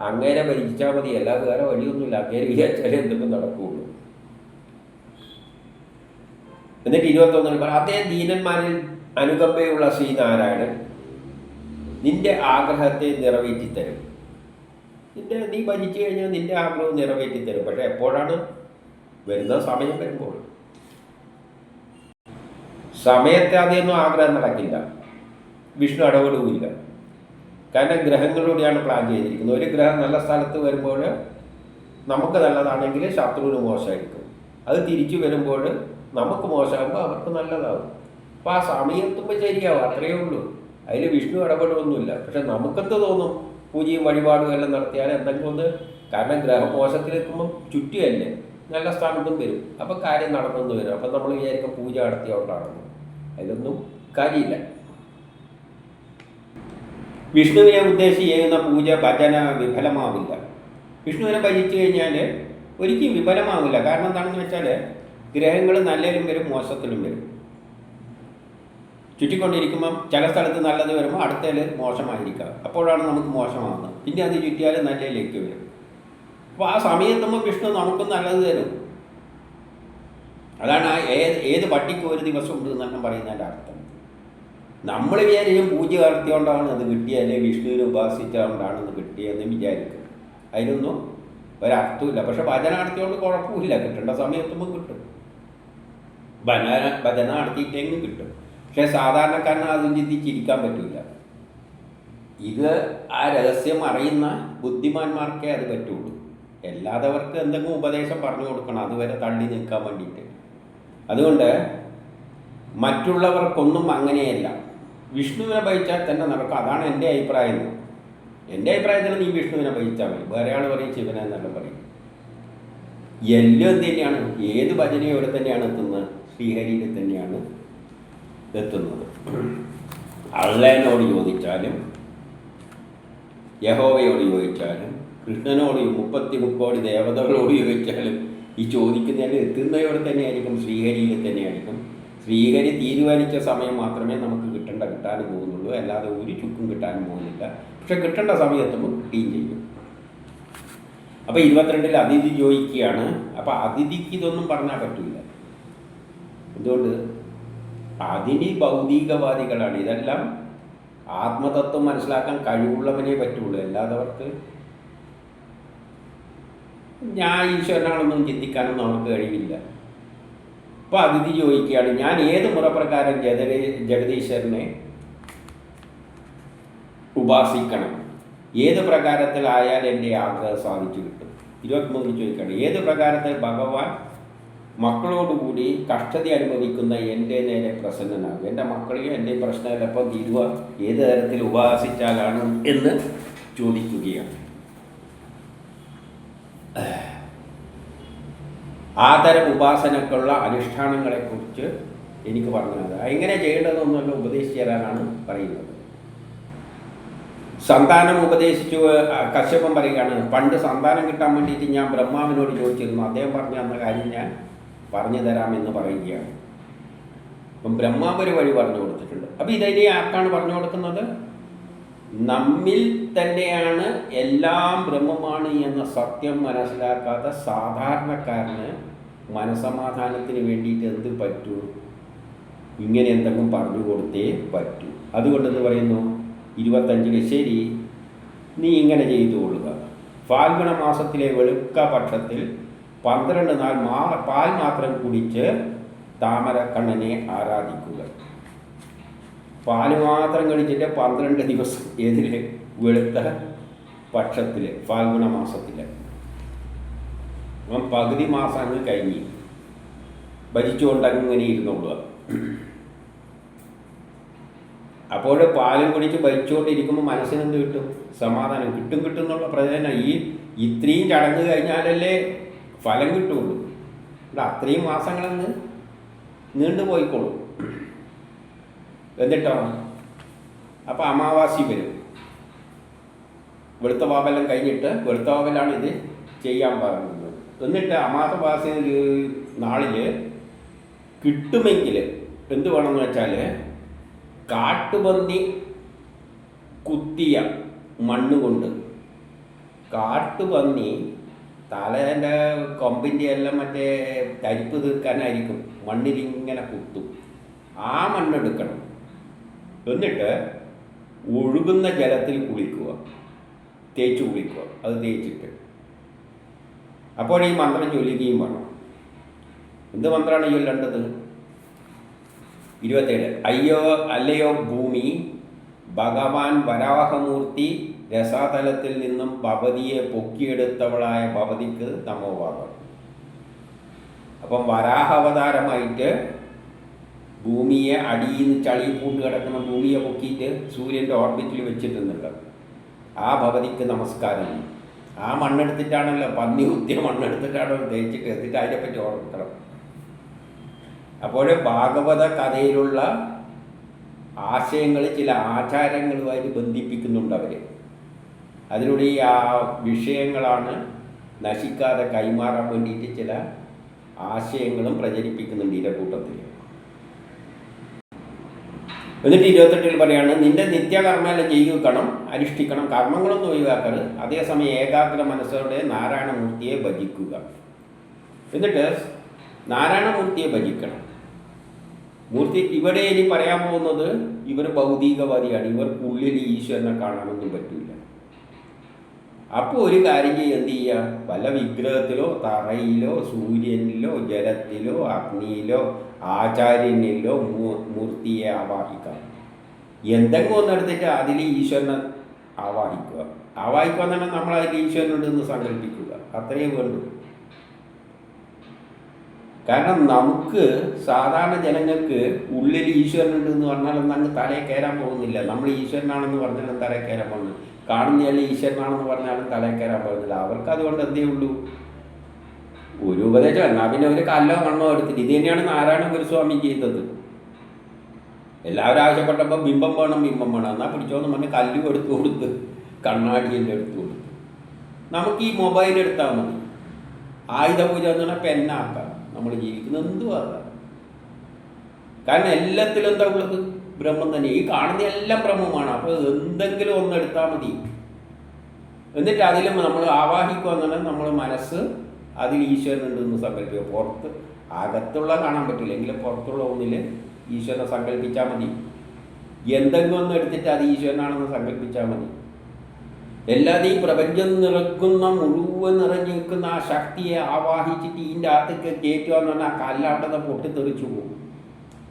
Speaker 1: അങ്ങേരെ ഭജിച്ചാൽ മതി, അല്ലാതെ വേറെ വഴിയൊന്നുമില്ല. അങ്ങേരെ വിചാരിച്ചാലേ എന്തെങ്കിലും നടക്കുകയുള്ളൂ. എന്നിട്ട് 21 അദ്ദേഹം ദീനന്മാരിൽ അനുകമ്പയുള്ള ശ്രീനാരായണൻ നിന്റെ ആഗ്രഹത്തെ നിറവേറ്റിത്തരും. നീ ഭജിച്ചു കഴിഞ്ഞാൽ നിന്റെ ആഗ്രഹം നിറവേറ്റിത്തരും. പക്ഷെ എപ്പോഴാണ്? വരുന്ന സമയം വരുമ്പോൾ. സമയത്തെ അതൊന്നും ആഗ്രഹം നടക്കില്ല. വിഷ്ണു ഇടപെടുകയില്ല. കാരണം ഗ്രഹങ്ങളിലൂടെയാണ് പ്ലാൻ ചെയ്തിരിക്കുന്നത്. ഒരു ഗ്രഹം നല്ല സ്ഥലത്ത് വരുമ്പോൾ നമുക്ക് നല്ലതാണെങ്കിൽ ശത്രുവിന് മോശമായിരിക്കും. അത് തിരിച്ചു വരുമ്പോൾ നമുക്ക് മോശമാകുമ്പോൾ അവർക്ക് നല്ലതാകും. അപ്പോൾ ആ സമയത്തുമ്പോൾ ശരിയാവും, അത്രയേ ഉള്ളൂ. അതിൽ വിഷ്ണു ഇടപെടുമൊന്നുമില്ല. പക്ഷെ നമുക്കെന്ത് തോന്നും? പൂജയും വഴിപാടും എല്ലാം നടത്തിയാൽ എന്തെങ്കിലും ഒന്ന്, കാരണം ഗ്രഹം മോശത്തിലെത്തുമ്പം ചുറ്റിയല്ലേ, നല്ല സ്ഥാനത്തും വരും. അപ്പം കാര്യം നടന്നെന്ന് വരും. അപ്പം നമ്മൾ വിചാരിക്കും പൂജ നടത്തിയോണ്ടാണെന്ന്. അതിലൊന്നും കാര്യമില്ല. വിഷ്ണുവിനെ ഉദ്ദേശിച്ച് ചെയ്യുന്ന പൂജ ഭജന വിഫലമാവില്ല. വിഷ്ണുവിനെ ഭജിച്ചു കഴിഞ്ഞാൽ ഒരിക്കലും വിഫലമാവില്ല. കാരണം എന്താണെന്ന് വെച്ചാൽ ഗ്രഹങ്ങൾ നല്ലതിലും വരും, മോശത്തിലും വരും. ചുറ്റിക്കൊണ്ടിരിക്കുമ്പം ചില സ്ഥലത്ത് നല്ലത് വരുമ്പോൾ അടുത്തതിൽ മോശമായിരിക്കാം. അപ്പോഴാണ് നമുക്ക് മോശമാകുന്നത്. പിന്നെ അത് ചുറ്റിയാൽ നല്ലതിലേക്ക് വരും. അപ്പോൾ ആ സമയത്തുമ്പോൾ വിഷ്ണു നമുക്ക് നല്ലത് തരും. അതാണ് ഏത് പട്ടിക്ക് ഒരു ദിവസം ഉണ്ട് എന്നെല്ലാം പറയുന്നതിൻ്റെ അർത്ഥം. നമ്മൾ വിചാരിക്കും പൂജ നടത്തിയോണ്ടാണ് അത് കിട്ടിയത്, അല്ലെങ്കിൽ വിഷ്ണുവിനെ ഉപാസിച്ചുകൊണ്ടാണ് ഇത് കിട്ടിയതെന്ന് വിചാരിക്കും. അതിനൊന്നും ഒരർത്ഥമില്ല. പക്ഷെ ഭജന നടത്തിയോണ്ട് കുഴപ്പമില്ല, കിട്ടേണ്ട സമയത്തുമ്പോൾ കിട്ടും. ഭജന നടത്തിയിട്ടെങ്കിലും കിട്ടും. പക്ഷെ സാധാരണക്കാരന് അതും ചിന്തിച്ചിരിക്കാൻ പറ്റില്ല. ഇത് ആ രഹസ്യം അറിയുന്ന ബുദ്ധിമാന്മാർക്കേ അത് പറ്റുള്ളൂ. അല്ലാത്തവർക്ക് എന്തെങ്കിലും ഉപദേശം പറഞ്ഞു കൊടുക്കണം, അതുവരെ തള്ളി നിൽക്കാൻ വേണ്ടിയിട്ട്. അതുകൊണ്ട് മറ്റുള്ളവർക്കൊന്നും അങ്ങനെയല്ല. വിഷ്ണുവിനെ ഭജിച്ചാൽ തന്നെ നടക്കും. അതാണ് എൻ്റെ അഭിപ്രായം. എൻ്റെ അഭിപ്രായത്തിൽ നീ വിഷ്ണുവിനെ ഭജിച്ചാൽ മതി. വേറെ ആൾ പറയും ശിവനെ എന്നെല്ലാം പറയും. എല്ലാം എന്ത് തന്നെയാണ്, ഏത് ഭജനയും ഇവിടെ തന്നെയാണ് എത്തുന്നത്, ശ്രീഹരിയിൽ തന്നെയാണ് എത്തുന്നത്. അള്ളേനോട് ചോദിച്ചാലും യഹോവയോട് ചോദിച്ചാലും കൃഷ്ണനോട് 33 ദേവതകളോട് ചോദിച്ചാലും ഈ ചോദിക്കുന്നതിൽ എത്തുന്നതോടെ തന്നെയായിരിക്കും, ശ്രീഹരിയിൽ തന്നെയായിരിക്കും. ശ്രീഹരി തീരുമാനിച്ച സമയം മാത്രമേ നമുക്ക് കിട്ടാനും പോകുന്നുള്ളൂ, അല്ലാതെ ഒരു ചുക്കും കിട്ടാനും പോകുന്നില്ല. പക്ഷെ കിട്ടേണ്ട സമയത്തുമ്പോൾ കിട്ടുകയും ചെയ്യും. അപ്പോൾ 22 അതിഥി ചോദിക്കുകയാണ്. അപ്പോൾ അതിഥിക്ക് ഇതൊന്നും പറഞ്ഞാൽ പറ്റില്ല. എന്തുകൊണ്ട്? അതിന് ഭൗതികവാദികളാണ്. ഇതെല്ലാം ആത്മതത്വം മനസ്സിലാക്കാൻ കഴിവുള്ളവനേ പറ്റുള്ളൂ. അല്ലാത്തവർക്ക് ഞാൻ ഈശ്വരനാണെന്നും ചിന്തിക്കാനൊന്നും അവർക്ക് കഴിയില്ല. അപ്പോൾ അതിഥി ചോദിക്കുകയാണ്, ഞാൻ ഏത് മുറപ്രകാരം ജഗദീശ്വരനെ ഉപാസിക്കണം, ഏത് പ്രകാരത്തിലായാൽ എൻ്റെ ആഗ്രഹം സാധിച്ചു കിട്ടും. 23 ചോദിക്കുകയാണ്, ഏത് പ്രകാരത്തിൽ ഭഗവാൻ മക്കളോടുകൂടി കഷ്ടത അനുഭവിക്കുന്ന എൻ്റെ നേരെ പ്രസന്നനാകും, എൻ്റെ മക്കളെയും എൻ്റെ പ്രശ്നമില്ലപ്പോൾ തീരുവ ഏത് തരത്തിൽ ഉപാസിച്ചാലാണ് എന്ന് ചോദിക്കുകയാണ്. ആ തരം ഉപാസനക്കുള്ള അനുഷ്ഠാനങ്ങളെക്കുറിച്ച് എനിക്ക് പറഞ്ഞത് എങ്ങനെ ചെയ്യേണ്ടതെന്നൊന്നും ഉപദേശിച്ചു തരാനാണ് പറയുന്നത്. സന്താനം ഉപദേശിച്ചു. കശ്യപൻ പറയുകയാണ്, പണ്ട് സന്താനം കിട്ടാൻ വേണ്ടിയിട്ട് ഞാൻ ബ്രഹ്മാവിനോട് ചോദിച്ചിരുന്നു, അദ്ദേഹം പറഞ്ഞു തന്ന കാര്യം ഞാൻ പറഞ്ഞു തരാമെന്ന് പറയുകയാണ്. അപ്പം ബ്രഹ്മാവ് ഒരു വഴി പറഞ്ഞു കൊടുത്തിട്ടുണ്ട്. അപ്പം ഇതിനെ ആർക്കാണ് പറഞ്ഞു കൊടുക്കുന്നത്? നമ്മിൽ തന്നെയാണ് എല്ലാം ബ്രഹ്മമാണ് എന്ന സത്യം മനസ്സിലാക്കാത്ത സാധാരണക്കാരന് മനസമാധാനത്തിന് വേണ്ടിയിട്ട് എന്ത് പറ്റൂ? ഇങ്ങനെ എന്തെങ്കിലും പറഞ്ഞു കൊടുത്തേ പറ്റൂ. അതുകൊണ്ടെന്ന് പറയുന്നു 25 ശരി, നീ ഇങ്ങനെ ചെയ്തു കൊള്ളുക. ഫാൽഗുണ മാസത്തിലെ വെളുക്ക പക്ഷത്തിൽ 12 നാൾ പാൽ മാത്രം കുടിച്ച് താമരക്കണ്ണനെ ആരാധിക്കുക. പാല് മാത്രം കഴിച്ചിട്ട് 12 ദിവസം ഏതിൽ? വെളുത്ത പക്ഷത്തിൽ, ഫാൽഗുണ മാസത്തിൽ. പകുതി മാസം അങ്ങ് കഴിഞ്ഞ് ഭജിച്ചുകൊണ്ട് അങ്ങനെ ഇരുന്നുകൊള്ളുക. അപ്പോൾ പാലും കുടിച്ച് ഭരിച്ചുകൊണ്ടിരിക്കുമ്പോൾ മനസ്സിനെന്ത് കിട്ടും? സമാധാനം കിട്ടും എന്നുള്ള പ്രയോജനം. ഇത്രയും ചടങ്ങ് കഴിഞ്ഞാലല്ലേ ഫലം കിട്ടുള്ളൂ. അത്രയും മാസങ്ങളങ്ങ് നീണ്ടുപോയിക്കോളും. എന്നിട്ടോ അപ്പോൾ അമാവാസി വരും. വെളുത്ത വാവെല്ലാം കഴിഞ്ഞിട്ട്, വെളുത്ത വാവലാണ് ഇത് ചെയ്യാൻ പറയുന്നത്. എന്നിട്ട് അമാവാസി നാളിൽ കിട്ടുമെങ്കിൽ എന്ത് വേണമെന്ന് വെച്ചാൽ കാട്ടുപന്നി കുത്തിയ മണ്ണ് കൊണ്ട്, കാട്ടുപന്നി തലേൻ്റെ കൊമ്പിൻ്റെ എല്ലാം മറ്റേ തരിപ്പ് തീർക്കാനായിരിക്കും മണ്ണിലിങ്ങനെ കുത്തും. ആ മണ്ണെടുക്കണം. എന്നിട്ട് ഒഴുകുന്ന ജലത്തിൽ കുളിക്കുക, തേച്ച് കുളിക്കുക. അത് തേച്ചിട്ട് അപ്പോൾ ഈ മന്ത്രം ചൊല്ലുകയും വേണം. എന്ത് മന്ത്രമാണ് ചൊല്ലേണ്ടത്? 27 അല്ലയോ ഭൂമി, ഭഗവാൻ വരാഹമൂർത്തി രസാതലത്തിൽ നിന്നും ഭവതിയെ പൊക്കിയെടുത്തവളായ ഭവതിക്ക് തമോഭാഗം. അപ്പം വരാഹാവതാരമായിട്ട് ഭൂമിയെ അടിയിൽ നിന്ന് ചളി പൂണ്ട് കിടക്കുന്ന ഭൂമിയെ പൊക്കിയിട്ട് സൂര്യൻ്റെ ഓർബിറ്റിൽ വെച്ചിട്ടുണ്ടല്ലോ, ആ ഭവതിക്ക് നമസ്കാരം. ആ മണ്ണെടുത്തിട്ടാണല്ലോ, പന്നി കുത്തിയ മണ്ണെടുത്തിട്ടാണോ തേച്ചിട്ട്, എന്നിട്ട് അതിനെപ്പറ്റി ഓർക്കണം. അപ്പോൾ ഭാഗവത കഥയിലുള്ള ആശയങ്ങൾ ചില ആചാരങ്ങളുമായിട്ട് ബന്ധിപ്പിക്കുന്നുണ്ട് അവർ. അതിലൂടെ ഈ ആ വിഷയങ്ങളാണ് നശിക്കാതെ കൈമാറാൻ വേണ്ടിയിട്ട് ചില ആശയങ്ങളും പ്രചരിപ്പിക്കുന്നുണ്ട് ഇതിൻ്റെ കൂട്ടത്തിൽ. എന്നിട്ട് 28 പറയാണ്, നിന്റെ നിത്യകർമ്മമെല്ലാം ചെയ്യിക്കണം, അനുഷ്ഠിക്കണം, കർമ്മങ്ങളൊന്നും ഒഴിവാക്കരുത്. അതേസമയം ഏകാഗ്ര മനസ്സോടെ നാരായണമൂർത്തിയെ ഭജിക്കുക. എന്നിട്ട് നാരായണമൂർത്തിയെ ഭജിക്കണം. മൂർത്തി ഇവിടെ ഇനി പറയാൻ പോകുന്നത് ഇവർ ഭൗതികവാദിയാണ്. ഇവർക്കുള്ളിൽ ഈശ്വരനെ കാണാനൊന്നും പറ്റില്ല. അപ്പോൾ ഒരു കാര്യം ചെയ്യും, എന്ത് ചെയ്യുക, വല്ല വിഗ്രഹത്തിലോ തറയിലോ സൂര്യനിലോ ജലത്തിലോ അഗ്നിയിലോ ആചാര്യനിലോ മൂർത്തിയെ ആവാഹിക്കാം. എന്തെങ്കിലും ഒന്നെടുത്തിട്ട് അതിൽ ഈശ്വരനെ ആവാഹിക്കുക. ആവാഹിക്കുക എന്ന് പറഞ്ഞാൽ നമ്മൾ അതിൽ ഈശ്വരനുണ്ടെന്ന് സങ്കല്പിക്കുക, അത്രയേ വേണ്ടൂ. കാരണം നമുക്ക് സാധാരണ ജനങ്ങൾക്ക് ഉള്ളിൽ ഈശ്വരനുണ്ടെന്ന് പറഞ്ഞാലൊന്നും അങ്ങ് തലയിൽ കയറാൻ പോകുന്നില്ല. നമ്മൾ ഈശ്വരനാണെന്ന് പറഞ്ഞാലും തലയിൽ കയറാൻ പോകുന്നു, കാണുന്നതല്ലേ ഈശ്വരനാണെന്ന് പറഞ്ഞാലും തലയിൽ കയറാൻ പോകുന്നില്ല. അവർക്ക് അതുകൊണ്ട് എന്തേ ഉള്ളൂ, ഒരു ഉപദേശം. എന്നാൽ പിന്നെ ഒരു കല്ലോ മണ്ണോ എടുത്തിട്ട് ഇത് തന്നെയാണ് നാരായണ ഗുരുസ്വാമി ചെയ്തത്. എല്ലാവരും ആവശ്യപ്പെട്ടപ്പോൾ ബിംബം വേണം എന്നാൽ പിടിച്ചോന്ന് പറഞ്ഞ് കല്ലും എടുത്തു കൊടുത്ത് കണ്ണാടിയെല്ലാം എടുത്തു കൊടുത്ത്. നമുക്ക് ഈ മൊബൈൽ എടുത്താൽ മതി, ആയുധ പൂജ എന്ന് പറഞ്ഞാൽ പെന്നാക്കാം, നമ്മൾ ജീവിക്കുന്നത് എന്തുവാകാം. കാരണം എല്ലാത്തിലും എന്താ ഉള്ളത്, ബ്രഹ്മം തന്നെ. ഈ കാണുന്ന എല്ലാം ബ്രഹ്മമാണ്. അപ്പോൾ എന്തെങ്കിലും ഒന്ന് എടുത്താൽ മതി. എന്നിട്ട് അതിലും നമ്മൾ ആവാഹിക്കുക എന്നുള്ളത് നമ്മൾ മനസ്സ് അതിൽ ഈശ്വരനുണ്ടെന്ന് സങ്കല്പിക്കുക. പുറത്ത് അകത്തുള്ള കാണാൻ പറ്റില്ല, എങ്കിലും പുറത്തുള്ള ഒന്നിൽ ഈശ്വരനെ സങ്കല്പിച്ചാൽ മതി. എന്തെങ്കിലും ഒന്ന് എടുത്തിട്ട് അത് ഈശ്വരനാണെന്ന് സങ്കല്പിച്ചാൽ മതി. എല്ലാതെ ഈ പ്രപഞ്ചം നിറക്കുന്ന മുഴുവൻ നിറഞ്ഞു നിൽക്കുന്ന ആ ശക്തിയെ ആവാഹിച്ചിട്ട് ഇതിൻ്റെ അകത്തേക്ക് കയറ്റുക എന്ന് പറഞ്ഞാൽ ആ കല്ലവിടെ പൊട്ടിത്തെറിച്ചു പോകും.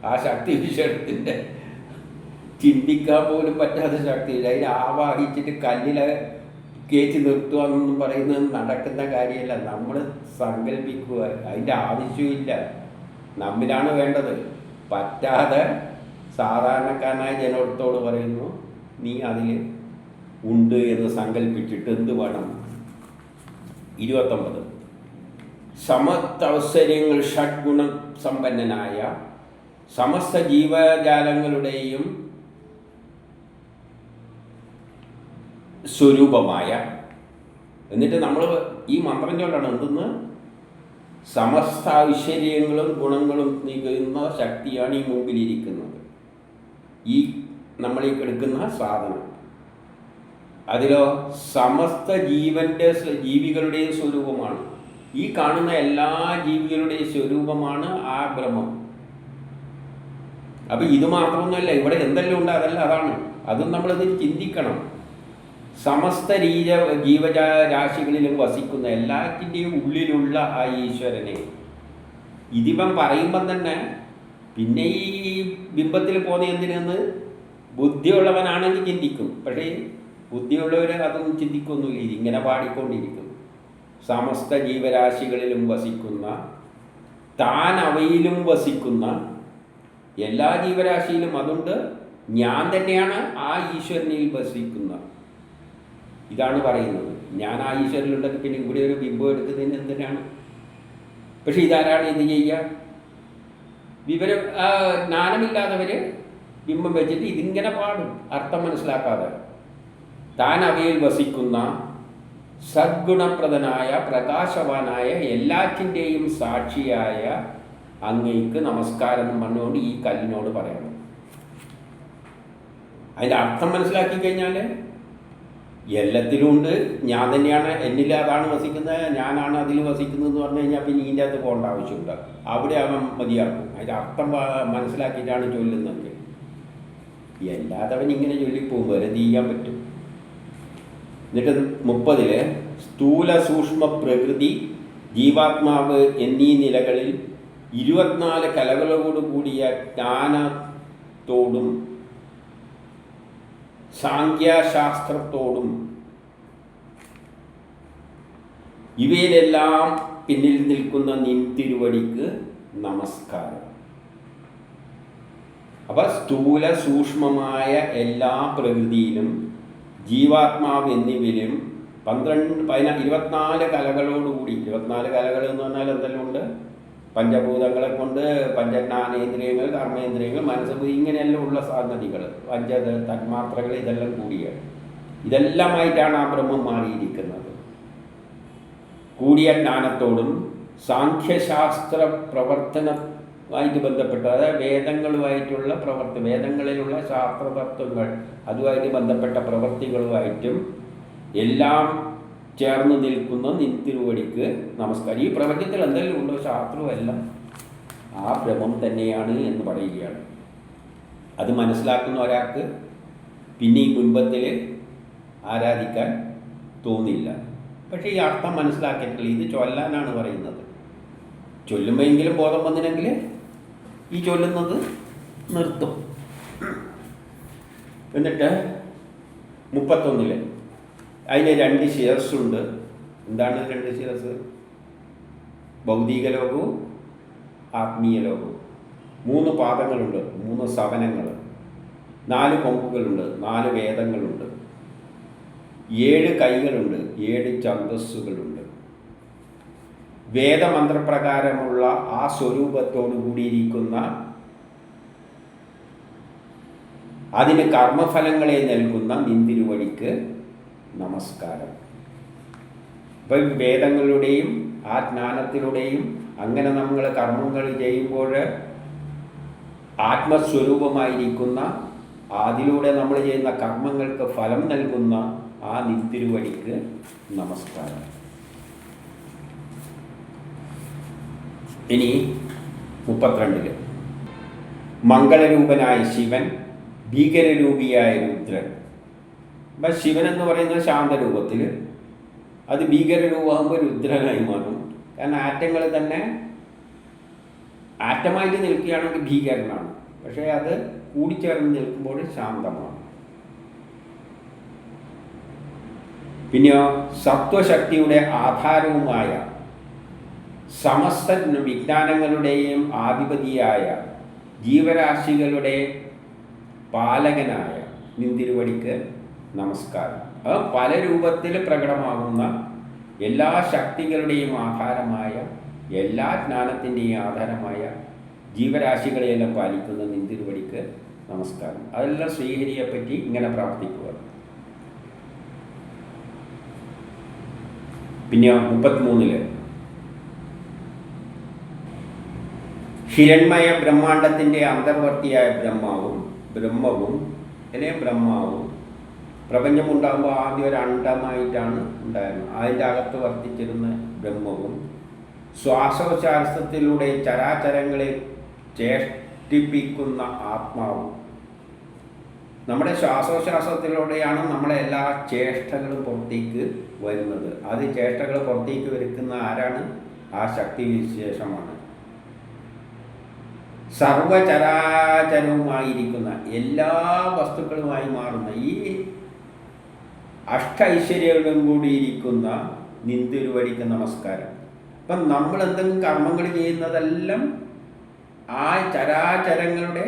Speaker 1: ആ ശക്തി ഈശ്വരത്തിൻ്റെ ചിന്തിക്കാൻ പോലും പറ്റാത്ത ശക്തിയില്ല. അതിനെ ആവാഹിച്ചിട്ട് കല്ലിലെ കയറ്റി നിർത്തുക എന്നൊന്നും പറയുന്നത് നടക്കുന്ന കാര്യമല്ല. നമ്മൾ സങ്കല്പിക്കുക, അതിൻ്റെ ആവശ്യമില്ല. നമ്മിലാണ് വേണ്ടത്. പറ്റാതെ സാധാരണക്കാരനായ ജനത്തോട് പറയുന്നു, നീ അതിൽ ഉണ്ട് എന്ന് സങ്കല്പിച്ചിട്ട് എന്ത് വേണം. 29 സമസ്തവസരങ്ങൾ ഷഡ്ഗുണ സമ്പന്നനായ സമസ്ത ജീവജാലങ്ങളുടെയും സ്വരൂപമായ, എന്നിട്ട് നമ്മൾ ഈ മന്ത്രം ചൊല്ലാണ്, എന്തെന്ന്, സമസ്ത ഐശ്വര്യങ്ങളും ഗുണങ്ങളും നീക്കുന്ന ശക്തിയാണ് ഈ മുമ്പിലിരിക്കുന്നത്, ഈ നമ്മളീ എടുക്കുന്ന സാധനം. അതിലോ സമസ്ത ജീവികളുടെയും സ്വരൂപമാണ്. ഈ കാണുന്ന എല്ലാ ജീവികളുടെയും സ്വരൂപമാണ് ആ ബ്രഹ്മം. അപ്പം ഇത് മാത്രമൊന്നുമല്ല, ഇവിടെ എന്തെല്ലാം ഉണ്ട് അതല്ല, അതാണ്. അതും നമ്മളിത് ചിന്തിക്കണം. സമസ്ത ജീവരാശികളിലും വസിക്കുന്ന എല്ലാറ്റിൻ്റെയും ഉള്ളിലുള്ള ആ ഈശ്വരനെ ഇതിപ്പം പറയുമ്പം തന്നെ പിന്നെ ഈ ബിംബത്തിൽ പോകുന്ന എന്തിനെന്ന് ബുദ്ധിയുള്ളവനാണെങ്കിൽ ചിന്തിക്കും. പക്ഷേ ബുദ്ധിയുള്ളവർ അതൊന്നും ചിന്തിക്കൊന്നുമില്ല, ഇതിങ്ങനെ പാടിക്കൊണ്ടിരിക്കും. സമസ്ത ജീവരാശികളിലും വസിക്കുന്ന, താൻ അവയിലും വസിക്കുന്ന, എല്ലാ ജീവരാശിയിലും അതുകൊണ്ട് ഞാൻ തന്നെയാണ് ആ ഈശ്വരനിൽ വസിക്കുന്ന. ഇതാണ് പറയുന്നത്. ഞാൻ ആ ഈശ്വരനിലുണ്ടെങ്കിൽ പിന്നെ ഇവിടെ ഒരു ബിംബം എടുക്കുന്നതിന് എന്തിനാണ്? പക്ഷെ ഇതാരാണ് ഇത് ചെയ്യുക? വിവരം ജ്ഞാനമില്ലാത്തവർ ബിംബം വെച്ചിട്ട് ഇതിങ്ങനെ പാടും, അർത്ഥം മനസ്സിലാക്കാതെ. താൻ അവയിൽ വസിക്കുന്ന സദ്ഗുണപ്രദനായ പ്രകാശവാനായ എല്ലാറ്റിൻ്റെയും സാക്ഷിയായ അങ്ങയ്ക്ക് നമസ്കാരം എന്ന് പറഞ്ഞുകൊണ്ട് ഈ കല്ലിനോട് പറയണം. അതിൻ്റെ അർത്ഥം മനസ്സിലാക്കി കഴിഞ്ഞാൽ എല്ലാത്തിലും ഉണ്ട്, ഞാൻ തന്നെയാണ്, എന്നിൽ അതാണ് വസിക്കുന്നത്, ഞാനാണ് അതിൽ വസിക്കുന്നത് എന്ന് പറഞ്ഞു കഴിഞ്ഞാൽ പിന്നെ ഇതിൻ്റെ അകത്ത് പോകേണ്ട ആവശ്യമുണ്ട്. അവിടെ അവൻ മതിയാക്കും. അതിൻ്റെ അർത്ഥം മനസ്സിലാക്കിയിട്ടാണ് ചൊല്ലുന്നത്. എല്ലാത്തവൻ ഇങ്ങനെ ചൊല്ലിപ്പോകും, വരെ ചെയ്യാൻ പറ്റും. എന്നിട്ട് 30 സ്ഥൂല സൂക്ഷ്മ പ്രകൃതി ജീവാത്മാവ് എന്നീ നിലകളിൽ 24 കലകളോട് കൂടിയ ജ്ഞാനത്തോടും സാങ്ഖ്യശാസ്ത്രത്തോടും ഇവയിലെല്ലാം പിന്നിൽ നിൽക്കുന്ന നിൻ തിരുവടിക്ക് നമസ്കാരം. അപ്പം സ്ഥൂല സൂക്ഷ്മമായ എല്ലാ പ്രകൃതിയിലും ജീവാത്മാവ് എന്നിവയിലും 24 കലകളോടുകൂടി, 24 കലകൾ എന്ന് പറഞ്ഞാൽ എന്തെല്ലാം ഉണ്ട്? പഞ്ചഭൂതങ്ങളെ കൊണ്ട് പഞ്ചജ്ഞാനേന്ദ്രിയങ്ങൾ, കർമ്മേന്ദ്രിയങ്ങൾ, മനസ്സ്, ഇങ്ങനെയെല്ലാം ഉള്ള സംഗതികൾ, തന്മാത്രകൾ, ഇതെല്ലാം കൂടിയാണ്. ഇതെല്ലാമായിട്ടാണ് ആ ബ്രഹ്മം മാറിയിരിക്കുന്നത്. കൂടിയ ജ്ഞാനത്തോടും സാഖ്യശാസ്ത്ര പ്രവർത്തനമായിട്ട് ബന്ധപ്പെട്ട്, അതായത് വേദങ്ങളുമായിട്ടുള്ള വേദങ്ങളിലുള്ള ശാസ്ത്രതത്വങ്ങൾ അതുമായിട്ട് ബന്ധപ്പെട്ട പ്രവൃത്തികളുമായിട്ടും എല്ലാം ചേർന്ന് നിൽക്കുന്ന നിൻ തിരുവടിക്ക് നമസ്കാരം. ഈ പ്രപഞ്ചത്തിൽ എന്തെങ്കിലും ഉണ്ടോ? ശാസ്ത്രമല്ല, ആ ബ്രഹ്മം തന്നെയാണ് എന്ന് പറയുകയാണ്. അത് മനസ്സിലാക്കുന്ന ഒരാൾക്ക് പിന്നെ ഈ ബിംബത്തിൽ ആരാധിക്കാൻ തോന്നില്ല. പക്ഷേ ഈ അർത്ഥം മനസ്സിലാക്കിയിട്ടില്ല. ഇത് ചൊല്ലാനാണ് പറയുന്നത്. ചൊല്ലുമ്പോഴെങ്കിലും ബോധം വന്നില്ലെങ്കിൽ ഈ ചൊല്ലുന്നത് നിർത്തും. എന്നിട്ട് 31 അതിന് 2 ശിരസ്സുണ്ട്. എന്താണ് 2 ശിരസ്? ഭൗതിക ലോകവും ആത്മീയ ലോകവും. 3 പാദങ്ങളുണ്ട്, 3 സവനങ്ങൾ, 4 കൊമ്പുകളുണ്ട്, 4 വേദങ്ങളുണ്ട്, 7 കൈകളുണ്ട്, 7 ഛന്ദസ്സുകളുണ്ട്. വേദമന്ത്രപ്രകാരമുള്ള ആ സ്വരൂപത്തോടു കൂടിയിരിക്കുന്ന, അതിന് കർമ്മഫലങ്ങളെ നൽകുന്ന നിന്തിരുവടിക്ക് നമസ്കാരം. ഇപ്പം വേദങ്ങളുടെയും ആ ജ്ഞാനത്തിലൂടെയും അങ്ങനെ നമ്മൾ കർമ്മങ്ങൾ ചെയ്യുമ്പോൾ ആത്മസ്വരൂപമായിരിക്കുന്ന, അതിലൂടെ നമ്മൾ ചെയ്യുന്ന കർമ്മങ്ങൾക്ക് ഫലം നൽകുന്ന ആ നിന്തിരുവടിക്ക് നമസ്കാരം. ഇനി 32 മംഗളരൂപനായ ശിവൻ, ഭീകരരൂപിയായ രുദ്രൻ. അപ്പം ശിവൻ എന്ന് പറയുന്നത് ശാന്തരൂപത്തിൽ, അത് ഭീകരരൂപമാകുമ്പോൾ രുദ്രനായി മാറും. കാരണം ആറ്റങ്ങൾ തന്നെ ആറ്റമായിട്ട് നിൽക്കുകയാണെങ്കിൽ ഭീകരനാണ്, പക്ഷേ അത് കൂടിച്ചേർന്ന് നിൽക്കുമ്പോൾ ശാന്തമാണ്. പിന്നെയോ സത്വശക്തിയുടെ ആധാരവുമായ, സമസ്ത വിജ്ഞാനങ്ങളുടെയും ആധിപതിയായ, ജീവരാശികളുടെ പാലകനായ നിന്തിരുവടിക്ക് നമസ്കാരം. അത് പല രൂപത്തിൽ പ്രകടമാകുന്ന എല്ലാ ശക്തികളുടെയും ആധാരമായ, എല്ലാ ജ്ഞാനത്തിൻ്റെയും ആധാരമായ, ജീവരാശികളെയെല്ലാം പാലിക്കുന്ന നിന്തിരുവടിക്ക് നമസ്കാരം. അതെല്ലാം ശ്രീഹരിയെപ്പറ്റി ഇങ്ങനെ പ്രാർത്ഥിക്കുക. പിന്നെ 33 ഹിരൺമയ ബ്രഹ്മാണ്ടത്തിൻ്റെ അന്തർവർത്തിയായ ബ്രഹ്മവും പ്രപഞ്ചമുണ്ടാകുമ്പോൾ ആദ്യം ഒരു അണ്ടമായിട്ടാണ് ഉണ്ടായിരുന്നത്. അതിൻ്റെ അകത്ത് വർത്തിച്ചിരുന്ന ബ്രഹ്മവും, ശ്വാസോച്ഛ്വാസത്തിലൂടെ ചരാചരങ്ങളെ ചേഷ്ടിപ്പിക്കുന്ന ആത്മാവും. നമ്മുടെ ശ്വാസോച്ഛ്വാസത്തിലൂടെയാണ് നമ്മളെ എല്ലാ ചേഷ്ടകളും പുറത്തേക്ക് വരുന്നത്. അത് ചേഷ്ടകൾ പുറത്തേക്ക് വരുത്തുന്ന ആരാണ്? ആ ശക്തി വിശേഷമാണ്. സർവചരാചരവുമായിരിക്കുന്ന, എല്ലാ വസ്തുക്കളുമായി മാറുന്ന, ഈ ഐശ്വര്യങ്ങളും കൂടിയിരിക്കുന്ന നിന്തിരുവടിക്ക് നമസ്കാരം. അപ്പം നമ്മൾ എന്തെങ്കിലും കർമ്മങ്ങൾ ചെയ്യുന്നതെല്ലാം ആ ചരാചരങ്ങളുടെ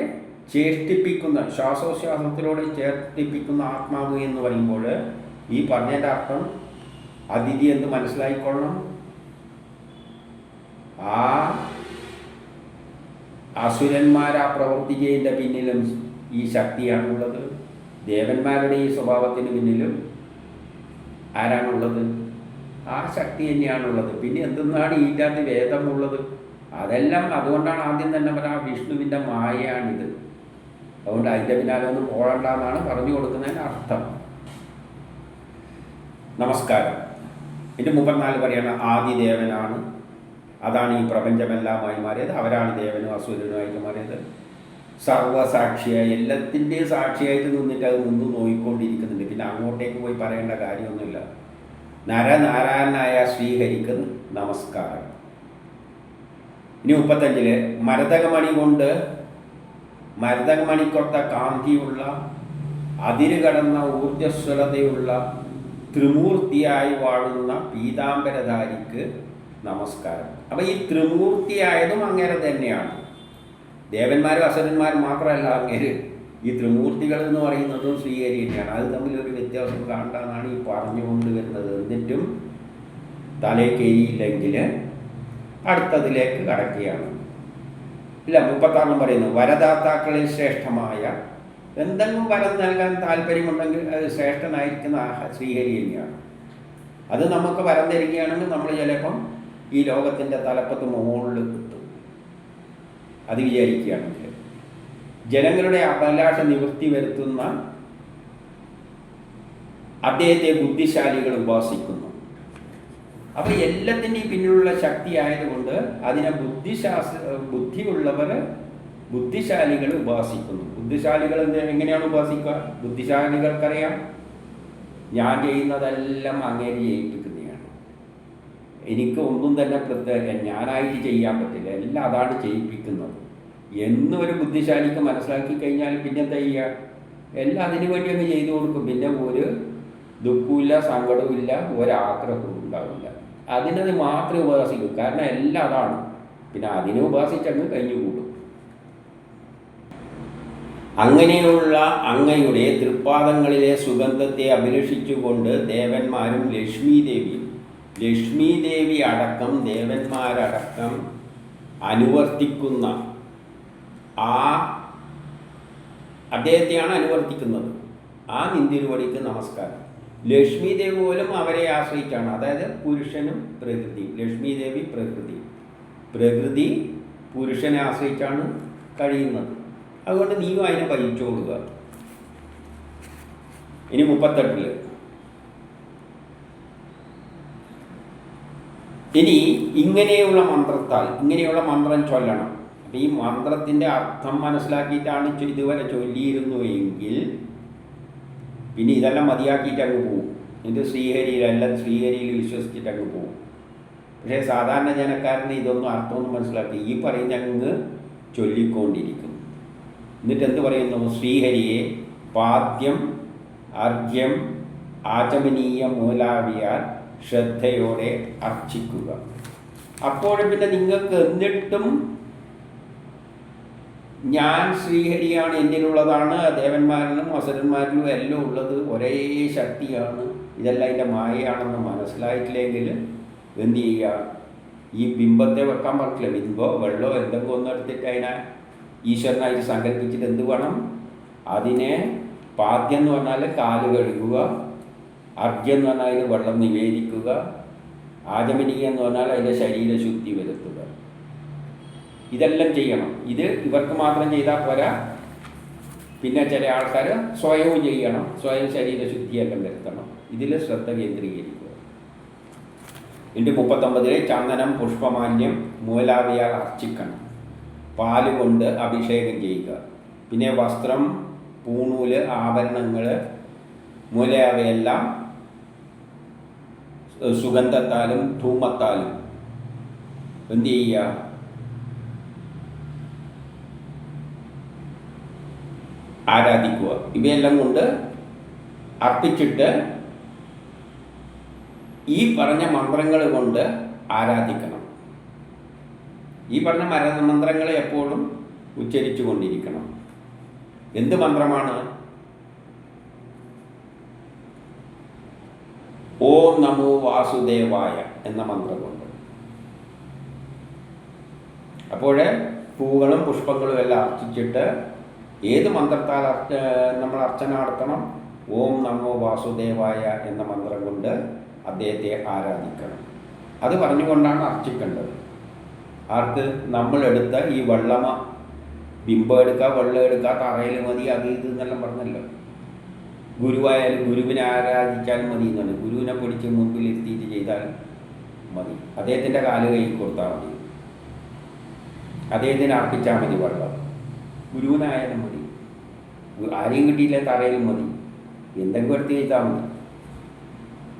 Speaker 1: ചേഷ്ടിപ്പിക്കുന്ന, ശ്വാസോച്ഛ്വാസത്തിലൂടെ ചേഷ്ടിപ്പിക്കുന്ന ആത്മാവ് എന്ന് പറയുമ്പോൾ ഈ പറഞ്ഞതിൻ്റെ അർത്ഥം അതിഥി എന്ന് മനസ്സിലായിക്കൊള്ളണം. ആ അസുരന്മാർ ആ പ്രവൃത്തി ചെയ്യുന്നതിൻ്റെ പിന്നിലും ഈ ശക്തിയാണുള്ളത്. ദേവന്മാരുടെ ഈ സ്വഭാവത്തിന് പിന്നിലും ആരാണുള്ളത്? ആ ശക്തി തന്നെയാണുള്ളത്. പിന്നെ എന്തെന്നാണ് ഇതിൻ്റെ വേദമുള്ളത്? അതെല്ലാം അതുകൊണ്ടാണ് ആദ്യം തന്നെ പറയാം, വിഷ്ണുവിൻ്റെ മായയാണിത്. അതുകൊണ്ട് അതിൻ്റെ പിന്നാലെ ഒന്നും പോകണ്ട എന്നാണ് പറഞ്ഞു കൊടുക്കുന്നതിന് അർത്ഥം. നമസ്കാരം. ഇതിൻ്റെ 34 പറയണം ആദിദേവനാണ്. അതാണ് ഈ പ്രപഞ്ചമെല്ലാമായി മാറിയത്. അവരാണ് ദേവനും അസുരനുമായിട്ട് മാറിയത്. സർവസാക്ഷിയായി, എല്ലാത്തിൻ്റെയും സാക്ഷിയായിട്ട് നിന്നിട്ട് അത് മുമ്പ് നോക്കിക്കൊണ്ടിരിക്കുന്നുണ്ട്. പിന്നെ അങ്ങോട്ടേക്ക് പോയി പറയേണ്ട കാര്യമൊന്നുമില്ല. നരനാരായണനായ ശ്രീഹരിക്ക് നമസ്കാരം. ഇനി 35 മരതകമണിക്കൊത്ത കാന്തിയുള്ള, അതിര് കടന്ന ഊർജ്ജസ്വലതയുള്ള, ത്രിമൂർത്തിയായി വാഴുന്ന പീതാംബരധാരിക്ക് നമസ്കാരം. അപ്പം ഈ ത്രിമൂർത്തിയായതും അങ്ങേരെ തന്നെയാണ്. ദേവന്മാരും അസുരന്മാരും മാത്രമല്ല അങ്ങേര്. ഈ ത്രിമൂർത്തികൾ എന്ന് പറയുന്നതും ശ്രീഹരി തന്നെയാണ്. അത് തമ്മിലൊരു വ്യത്യാസം കാണണ്ടെന്നാണ് ഈ പറഞ്ഞുകൊണ്ട് വരുന്നത്. എന്നിട്ടും തലേ കയറിയില്ലെങ്കിൽ അടുത്തതിലേക്ക് കടക്കുകയാണ്. ഇല്ല, 36 പറയുന്നു വരദാതാക്കളിൽ ശ്രേഷ്ഠമായ, എന്തെങ്കിലും വരം നൽകാൻ താല്പര്യമുണ്ടെങ്കിൽ അത് ശ്രേഷ്ഠനായിരിക്കുന്ന ശ്രീഹരി തന്നെയാണ്. അത് നമുക്ക് വരം തരികയാണെങ്കിൽ നമ്മൾ ചിലപ്പം ഈ ലോകത്തിൻ്റെ തലപ്പത്ത് മുകളിൽ കിട്ടും. അത് വിചാരിക്കുകയാണെങ്കിൽ ജനങ്ങളുടെ അഭിലാഷ നിവൃത്തി വരുത്തുന്ന അദ്ദേഹത്തെ ബുദ്ധിശാലികൾ ഉപാസിക്കുന്നു. അപ്പോൾ എല്ലാത്തിൻ്റെയും പിന്നിലുള്ള ശക്തി ആയതുകൊണ്ട് അതിനെ ബുദ്ധിയുള്ളവർ, ബുദ്ധിശാലികൾ ഉപാസിക്കുന്നു. ബുദ്ധിശാലികൾ എങ്ങനെയാണ് ഉപാസിക്കുക? ബുദ്ധിശാലികൾക്കറിയാം ഞാൻ ചെയ്യുന്നതെല്ലാം അങ്ങേര് ചെയ്യിപ്പിക്കുന്നതാണ്, എനിക്ക് ഒന്നും തന്നെ ഞാനായിട്ട് ചെയ്യാൻ പറ്റില്ല, എല്ലാം അതാണ് ചെയ്യിപ്പിക്കുന്നത് എന്നൊരു ബുദ്ധിശാലിക്ക് മനസ്സിലാക്കി കഴിഞ്ഞാൽ പിന്നെ എന്താ ചെയ്യുക? എല്ലാം അതിനു വേണ്ടി അങ്ങ് ചെയ്തു കൊടുക്കും. പിന്നെ ഒരു ദുഃഖമില്ല, സങ്കടവും ഇല്ല, ഒരാഗ്രഹവും ഉണ്ടാവില്ല. അതിനത് മാത്രമേ ഉപാസിക്കൂ. കാരണം എല്ലാം അതാണ്. പിന്നെ അതിനെ ഉപാസിച്ചങ്ങ് കഴിഞ്ഞുകൂടും. അങ്ങനെയുള്ള അങ്ങയുടെ തൃപ്പാദങ്ങളിലെ സുഗന്ധത്തെ അഭിലഷിച്ചുകൊണ്ട് ദേവന്മാരും ലക്ഷ്മി ദേവി അടക്കം ദേവന്മാരടക്കം അനുവർത്തിക്കുന്ന അദ്ദേഹത്തെയാണ് അനുവർത്തിക്കുന്നത്. ആ നിന്തിരുവടിക്ക് നമസ്കാരം. ലക്ഷ്മി ദേവി പോലും അവരെ ആശ്രയിച്ചാണ്. അതായത് പുരുഷനും പ്രകൃതി. ലക്ഷ്മി ദേവി പ്രകൃതി പുരുഷനെ ആശ്രയിച്ചാണ് കഴിയുന്നത്. അതുകൊണ്ട് നീയും അതിനെ പഴിച്ചു കൊടുക്കുക. ഇനി 38 ഇനി ഇങ്ങനെയുള്ള മന്ത്രം ചൊല്ലണം. അപ്പം ഈ മന്ത്രത്തിൻ്റെ അർത്ഥം മനസ്സിലാക്കിയിട്ടാണ് ഇതുവരെ ചൊല്ലിയിരുന്നുവെങ്കിൽ പിന്നെ ഇതെല്ലാം മതിയാക്കിയിട്ട് അങ്ങ് പോവും. ഇത് ശ്രീഹരിയിൽ വിശ്വസിച്ചിട്ട് അങ്ങ് പോവും. പക്ഷേ സാധാരണ ജനക്കാരന് ഇതൊന്നും അർത്ഥമൊന്നും മനസ്സിലാക്കി ഈ പറയുന്ന അങ്ങ് ചൊല്ലിക്കൊണ്ടിരിക്കും. എന്നിട്ട് എന്ത് പറയുന്നു? ശ്രീഹരിയെ പാദ്യം അർഘ്യം ആചമനീയ മൂലാവിയാൽ ശ്രദ്ധയോടെ അർച്ചിക്കുക. അപ്പോഴും പിന്നെ നിങ്ങൾക്ക് എന്നിട്ടും ഞാൻ ശ്രീഹരിയാണ്, എന്നിലുള്ളതാണ്, ദേവന്മാരിലും അസുരന്മാരിലും എല്ലാം ഉള്ളത് ഒരേ ശക്തിയാണ്, ഇതെല്ലാം അതിൻ്റെ മായയാണെന്ന് മനസ്സിലായിട്ടില്ലെങ്കിൽ എന്ത് ചെയ്യുക? ഈ ബിംബത്തെ വെക്കാൻ പറ്റില്ല. ബിംബോ വെള്ളമോ എന്തെങ്കിലും ഒന്നെടുത്തിട്ട് അതിനെ ഈശ്വരനായിട്ട് സങ്കല്പിച്ചിട്ട് എന്ത് വേണം? അതിനെ പാദ്യം എന്ന് പറഞ്ഞാൽ കാല് കഴുകുക, അർഘ്യം എന്ന് പറഞ്ഞാൽ അതിന് വെള്ളം നിവേദിക്കുക, ആചമനീയം എന്ന് പറഞ്ഞാൽ അതിൻ്റെ ശരീരശുദ്ധി വരുത്തുക. ഇതെല്ലാം ചെയ്യണം. ഇത് ഇവർക്ക് മാത്രം ചെയ്താൽ പോരാ, പിന്നെ ചില ആൾക്കാർ സ്വയവും ചെയ്യണം. സ്വയം ശരീരശുദ്ധിയെല്ലാം വരുത്തണം. ഇതിൽ ശ്രദ്ധ കേന്ദ്രീകരിക്കുക. എന്നിട്ട് 39 ചന്ദനം പുഷ്പമാല്യം മൂലാവിയാൽ അർച്ചിക്കണം. പാല് കൊണ്ട് അഭിഷേകം ചെയ്യുക. പിന്നെ വസ്ത്രം, പൂണൂല്, ആഭരണങ്ങൾ മൂലയവയെല്ലാം സുഗന്ധത്താലും ധൂമത്താലും എന്ത് ചെയ്യുക? ആരാധിക്കുക. ഇവയെല്ലാം കൊണ്ട് അർപ്പിച്ചിട്ട് ഈ പറഞ്ഞ മന്ത്രങ്ങൾ കൊണ്ട് ആരാധിക്കണം. ഈ പറഞ്ഞ മന്ത്രങ്ങളെ എപ്പോഴും ഉച്ചരിച്ചു കൊണ്ടിരിക്കണം. എന്ത് മന്ത്രമാണ്? ഓം നമോ വാസുദേവായ എന്ന മന്ത്രം കൊണ്ട്. അപ്പോൾ പൂക്കളും പുഷ്പങ്ങളും എല്ലാം അർച്ചിച്ചിട്ട് ഏത് മന്ത്രത്താൽ നമ്മൾ അർച്ചന നടത്തണം? ഓം നമോ വാസുദേവായ എന്ന മന്ത്രം കൊണ്ട് അദ്ദേഹത്തെ ആരാധിക്കണം. അത് പറഞ്ഞുകൊണ്ടാണ് അർച്ചിക്കേണ്ടത്. ആർക്ക്? നമ്മളെടുത്ത ഈ ബിംബം എടുക്കുക, വെള്ളം എടുക്കുക, തറയിൽ മതി, അത് ഇത് എന്നെല്ലാം പറഞ്ഞല്ലോ. ഗുരുവായാലും ഗുരുവിനെ ആരാധിച്ചാലും മതി എന്നാണ്. ഗുരുവിനെ പിടിച്ച് മുമ്പിൽ എത്തിയിട്ട് ചെയ്താൽ മതി. അദ്ദേഹത്തിൻ്റെ കാല് കൈ കൊടുത്താൽ മതി. അദ്ദേഹത്തിന് അർപ്പിച്ചാൽ മതി വെള്ളം. ഗുരുവിനായാലും മതി. ആരെയും കിട്ടിയില്ല, തറയിലും മതി. എന്തെങ്കിലും എടുത്ത് ചെയ്താൽ മതി.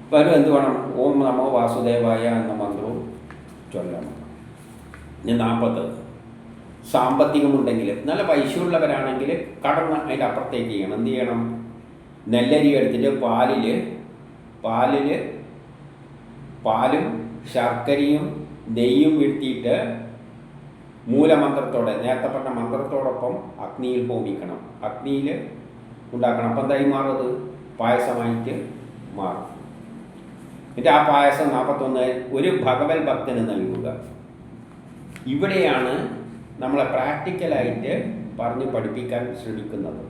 Speaker 1: അപ്പോൾ എന്ത് വേണം? ഓം നമോ വാസുദേവായ എന്ന മന്ത്രവും ചൊല്ലണം. ഇനി 40 സാമ്പത്തികമുണ്ടെങ്കിൽ, നല്ല പൈസയുള്ളവരാണെങ്കിൽ കടന്ന് അതിൻ്റെ അപ്പുറത്തേക്ക് ചെയ്യണം. എന്ത് ചെയ്യണം? നെല്ലരി എടുത്തിട്ട് പാലും ശർക്കരയും നെയ്യും വീഴ്ത്തിയിട്ട് മൂലമന്ത്രത്തോടെ, നേരത്തെ പറഞ്ഞ മന്ത്രത്തോടൊപ്പം അഗ്നിയിൽ ഹോമിക്കണം. അഗ്നിയിൽ ഉണ്ടാക്കണം. അപ്പം എന്തായി മാറുന്നത്? പായസമായിട്ട് മാറും. എന്നിട്ട് ആ പായസം 41 ഒരു ഭഗവത് ഭക്തന് നൽകുക. ഇവിടെയാണ് നമ്മളെ പ്രാക്ടിക്കലായിട്ട് പറഞ്ഞ് പഠിപ്പിക്കാൻ ശ്രമിക്കുന്നത്.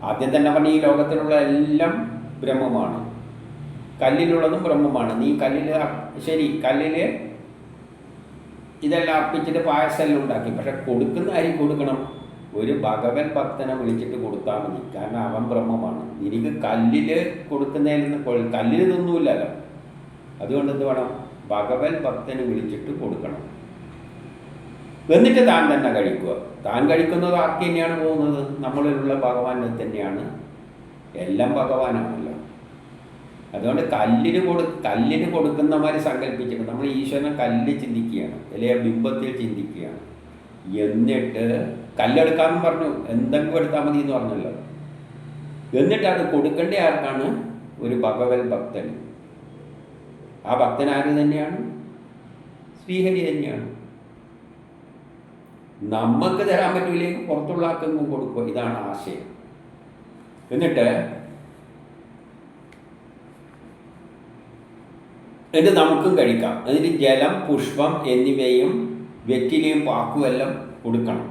Speaker 1: ആദ്യം തന്നെ പറഞ്ഞ ഈ ലോകത്തിലുള്ള എല്ലാം ബ്രഹ്മമാണ്, കല്ലിലുള്ളതും ബ്രഹ്മമാണ്. നീ കല്ലിൽ ഇതെല്ലാം അർപ്പിച്ചിട്ട് പായസമെല്ലാം ഉണ്ടാക്കി. പക്ഷെ കൊടുക്കുന്ന ആരും കൊടുക്കണം? ഒരു ഭഗവത് ഭക്തനെ വിളിച്ചിട്ട് കൊടുത്താൽ മതി. കാരണം അവൻ ബ്രഹ്മമാണ്. എനിക്ക് കല്ലിൽ കൊടുക്കുന്നതിൽ നിന്ന് കല്ലിൽ ഇതൊന്നുമില്ലല്ലോ. അതുകൊണ്ട് എന്ത് വേണം? ഭഗവത് ഭക്തന് വിളിച്ചിട്ട് കൊടുക്കണം. എന്നിട്ട് താൻ തന്നെ കഴിക്കുക. താൻ കഴിക്കുന്നത് ആർക്ക് തന്നെയാണ് പോകുന്നത്? നമ്മളിലുള്ള ഭഗവാന് തന്നെയാണ്. എല്ലാം ഭഗവാനാണല്ലോ. അതുകൊണ്ട് കല്ലിന് കൊടുക്കുന്നമാതിരി സങ്കല്പിച്ചിട്ട് നമ്മൾ ഈശ്വരനെ കല്ല് ചിന്തിക്കുകയാണ്, അല്ലെങ്കിൽ ബിംബത്തിൽ ചിന്തിക്കുകയാണ്. എന്നിട്ട് കല്ലെടുക്കാമെന്ന് പറഞ്ഞു, എന്തെങ്കിലും എടുത്താൽ മതി എന്ന് പറഞ്ഞല്ലോ. എന്നിട്ട് അത് കൊടുക്കേണ്ട ആർക്കാണ്? ഒരു ഭഗവത് ഭക്തൻ. ആ ഭക്തൻ ആര് തന്നെയാണ്? ശ്രീഹരി തന്നെയാണ്. നമുക്ക് തരാൻ പറ്റില്ലെങ്കിൽ പുറത്തുള്ള ആർക്കെങ്കിലും കൊടുക്കുക. ഇതാണ് ആശയം. എന്നിട്ട് നമുക്കും കഴിക്കാം. അതിന് ജലം, പുഷ്പം എന്നിവയും വെറ്റിലയും പാക്കുമെല്ലാം കൊടുക്കണം,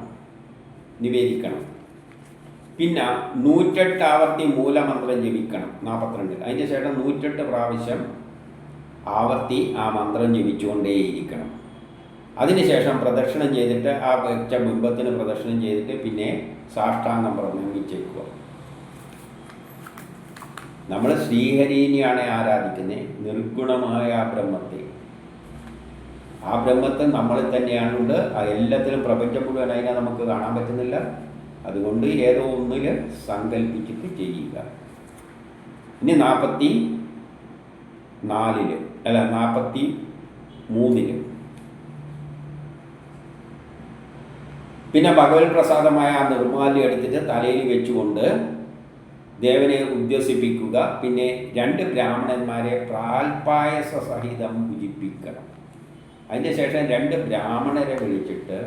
Speaker 1: നിവേദിക്കണം. പിന്നെ 108 ആവർത്തി മൂലമന്ത്രം ജപിക്കണം. 42. അതിന് ശേഷം 108 പ്രാവശ്യം ആവർത്തി ആ മന്ത്രം ജപിച്ചുകൊണ്ടേയിരിക്കണം. അതിനുശേഷം പ്രദക്ഷിണം ചെയ്തിട്ട് ആ വെച്ച ബിംബത്തിന് പ്രദക്ഷിണം ചെയ്തിട്ട് പിന്നെ സാഷ്ടാംഗം പ്രണമിച്ചേക്കുക. നമ്മൾ ശ്രീഹരിനെയാണ് ആരാധിക്കുന്നത്, നിർഗുണമായ ആ ബ്രഹ്മത്തെ. ആ ബ്രഹ്മത്തെ നമ്മളിൽ തന്നെയാണുണ്ട്. ആ എല്ലാത്തിലും പ്രപഞ്ചം മുഴുവൻ അതിനെ നമുക്ക് കാണാൻ പറ്റുന്നില്ല. അതുകൊണ്ട് ഏതോ ഒന്നിൽ സങ്കല്പിച്ചിട്ട് ചെയ്യുക. ഇനി 44 അല്ല 43 പിന്നെ ഭഗവത് പ്രസാദമായ ആ നിർമ്മാല്യം എടുത്തിട്ട് തലയിൽ വെച്ചുകൊണ്ട് ദേവനെ ഉദ്ദേശിപ്പിക്കുക. പിന്നെ 2 ബ്രാഹ്മണന്മാരെ പ്രാൽപായസ സഹിതം ഭുജിപ്പിക്കണം. അതിൻ്റെ ശേഷം 2 ബ്രാഹ്മണരെ വിളിച്ചിട്ട്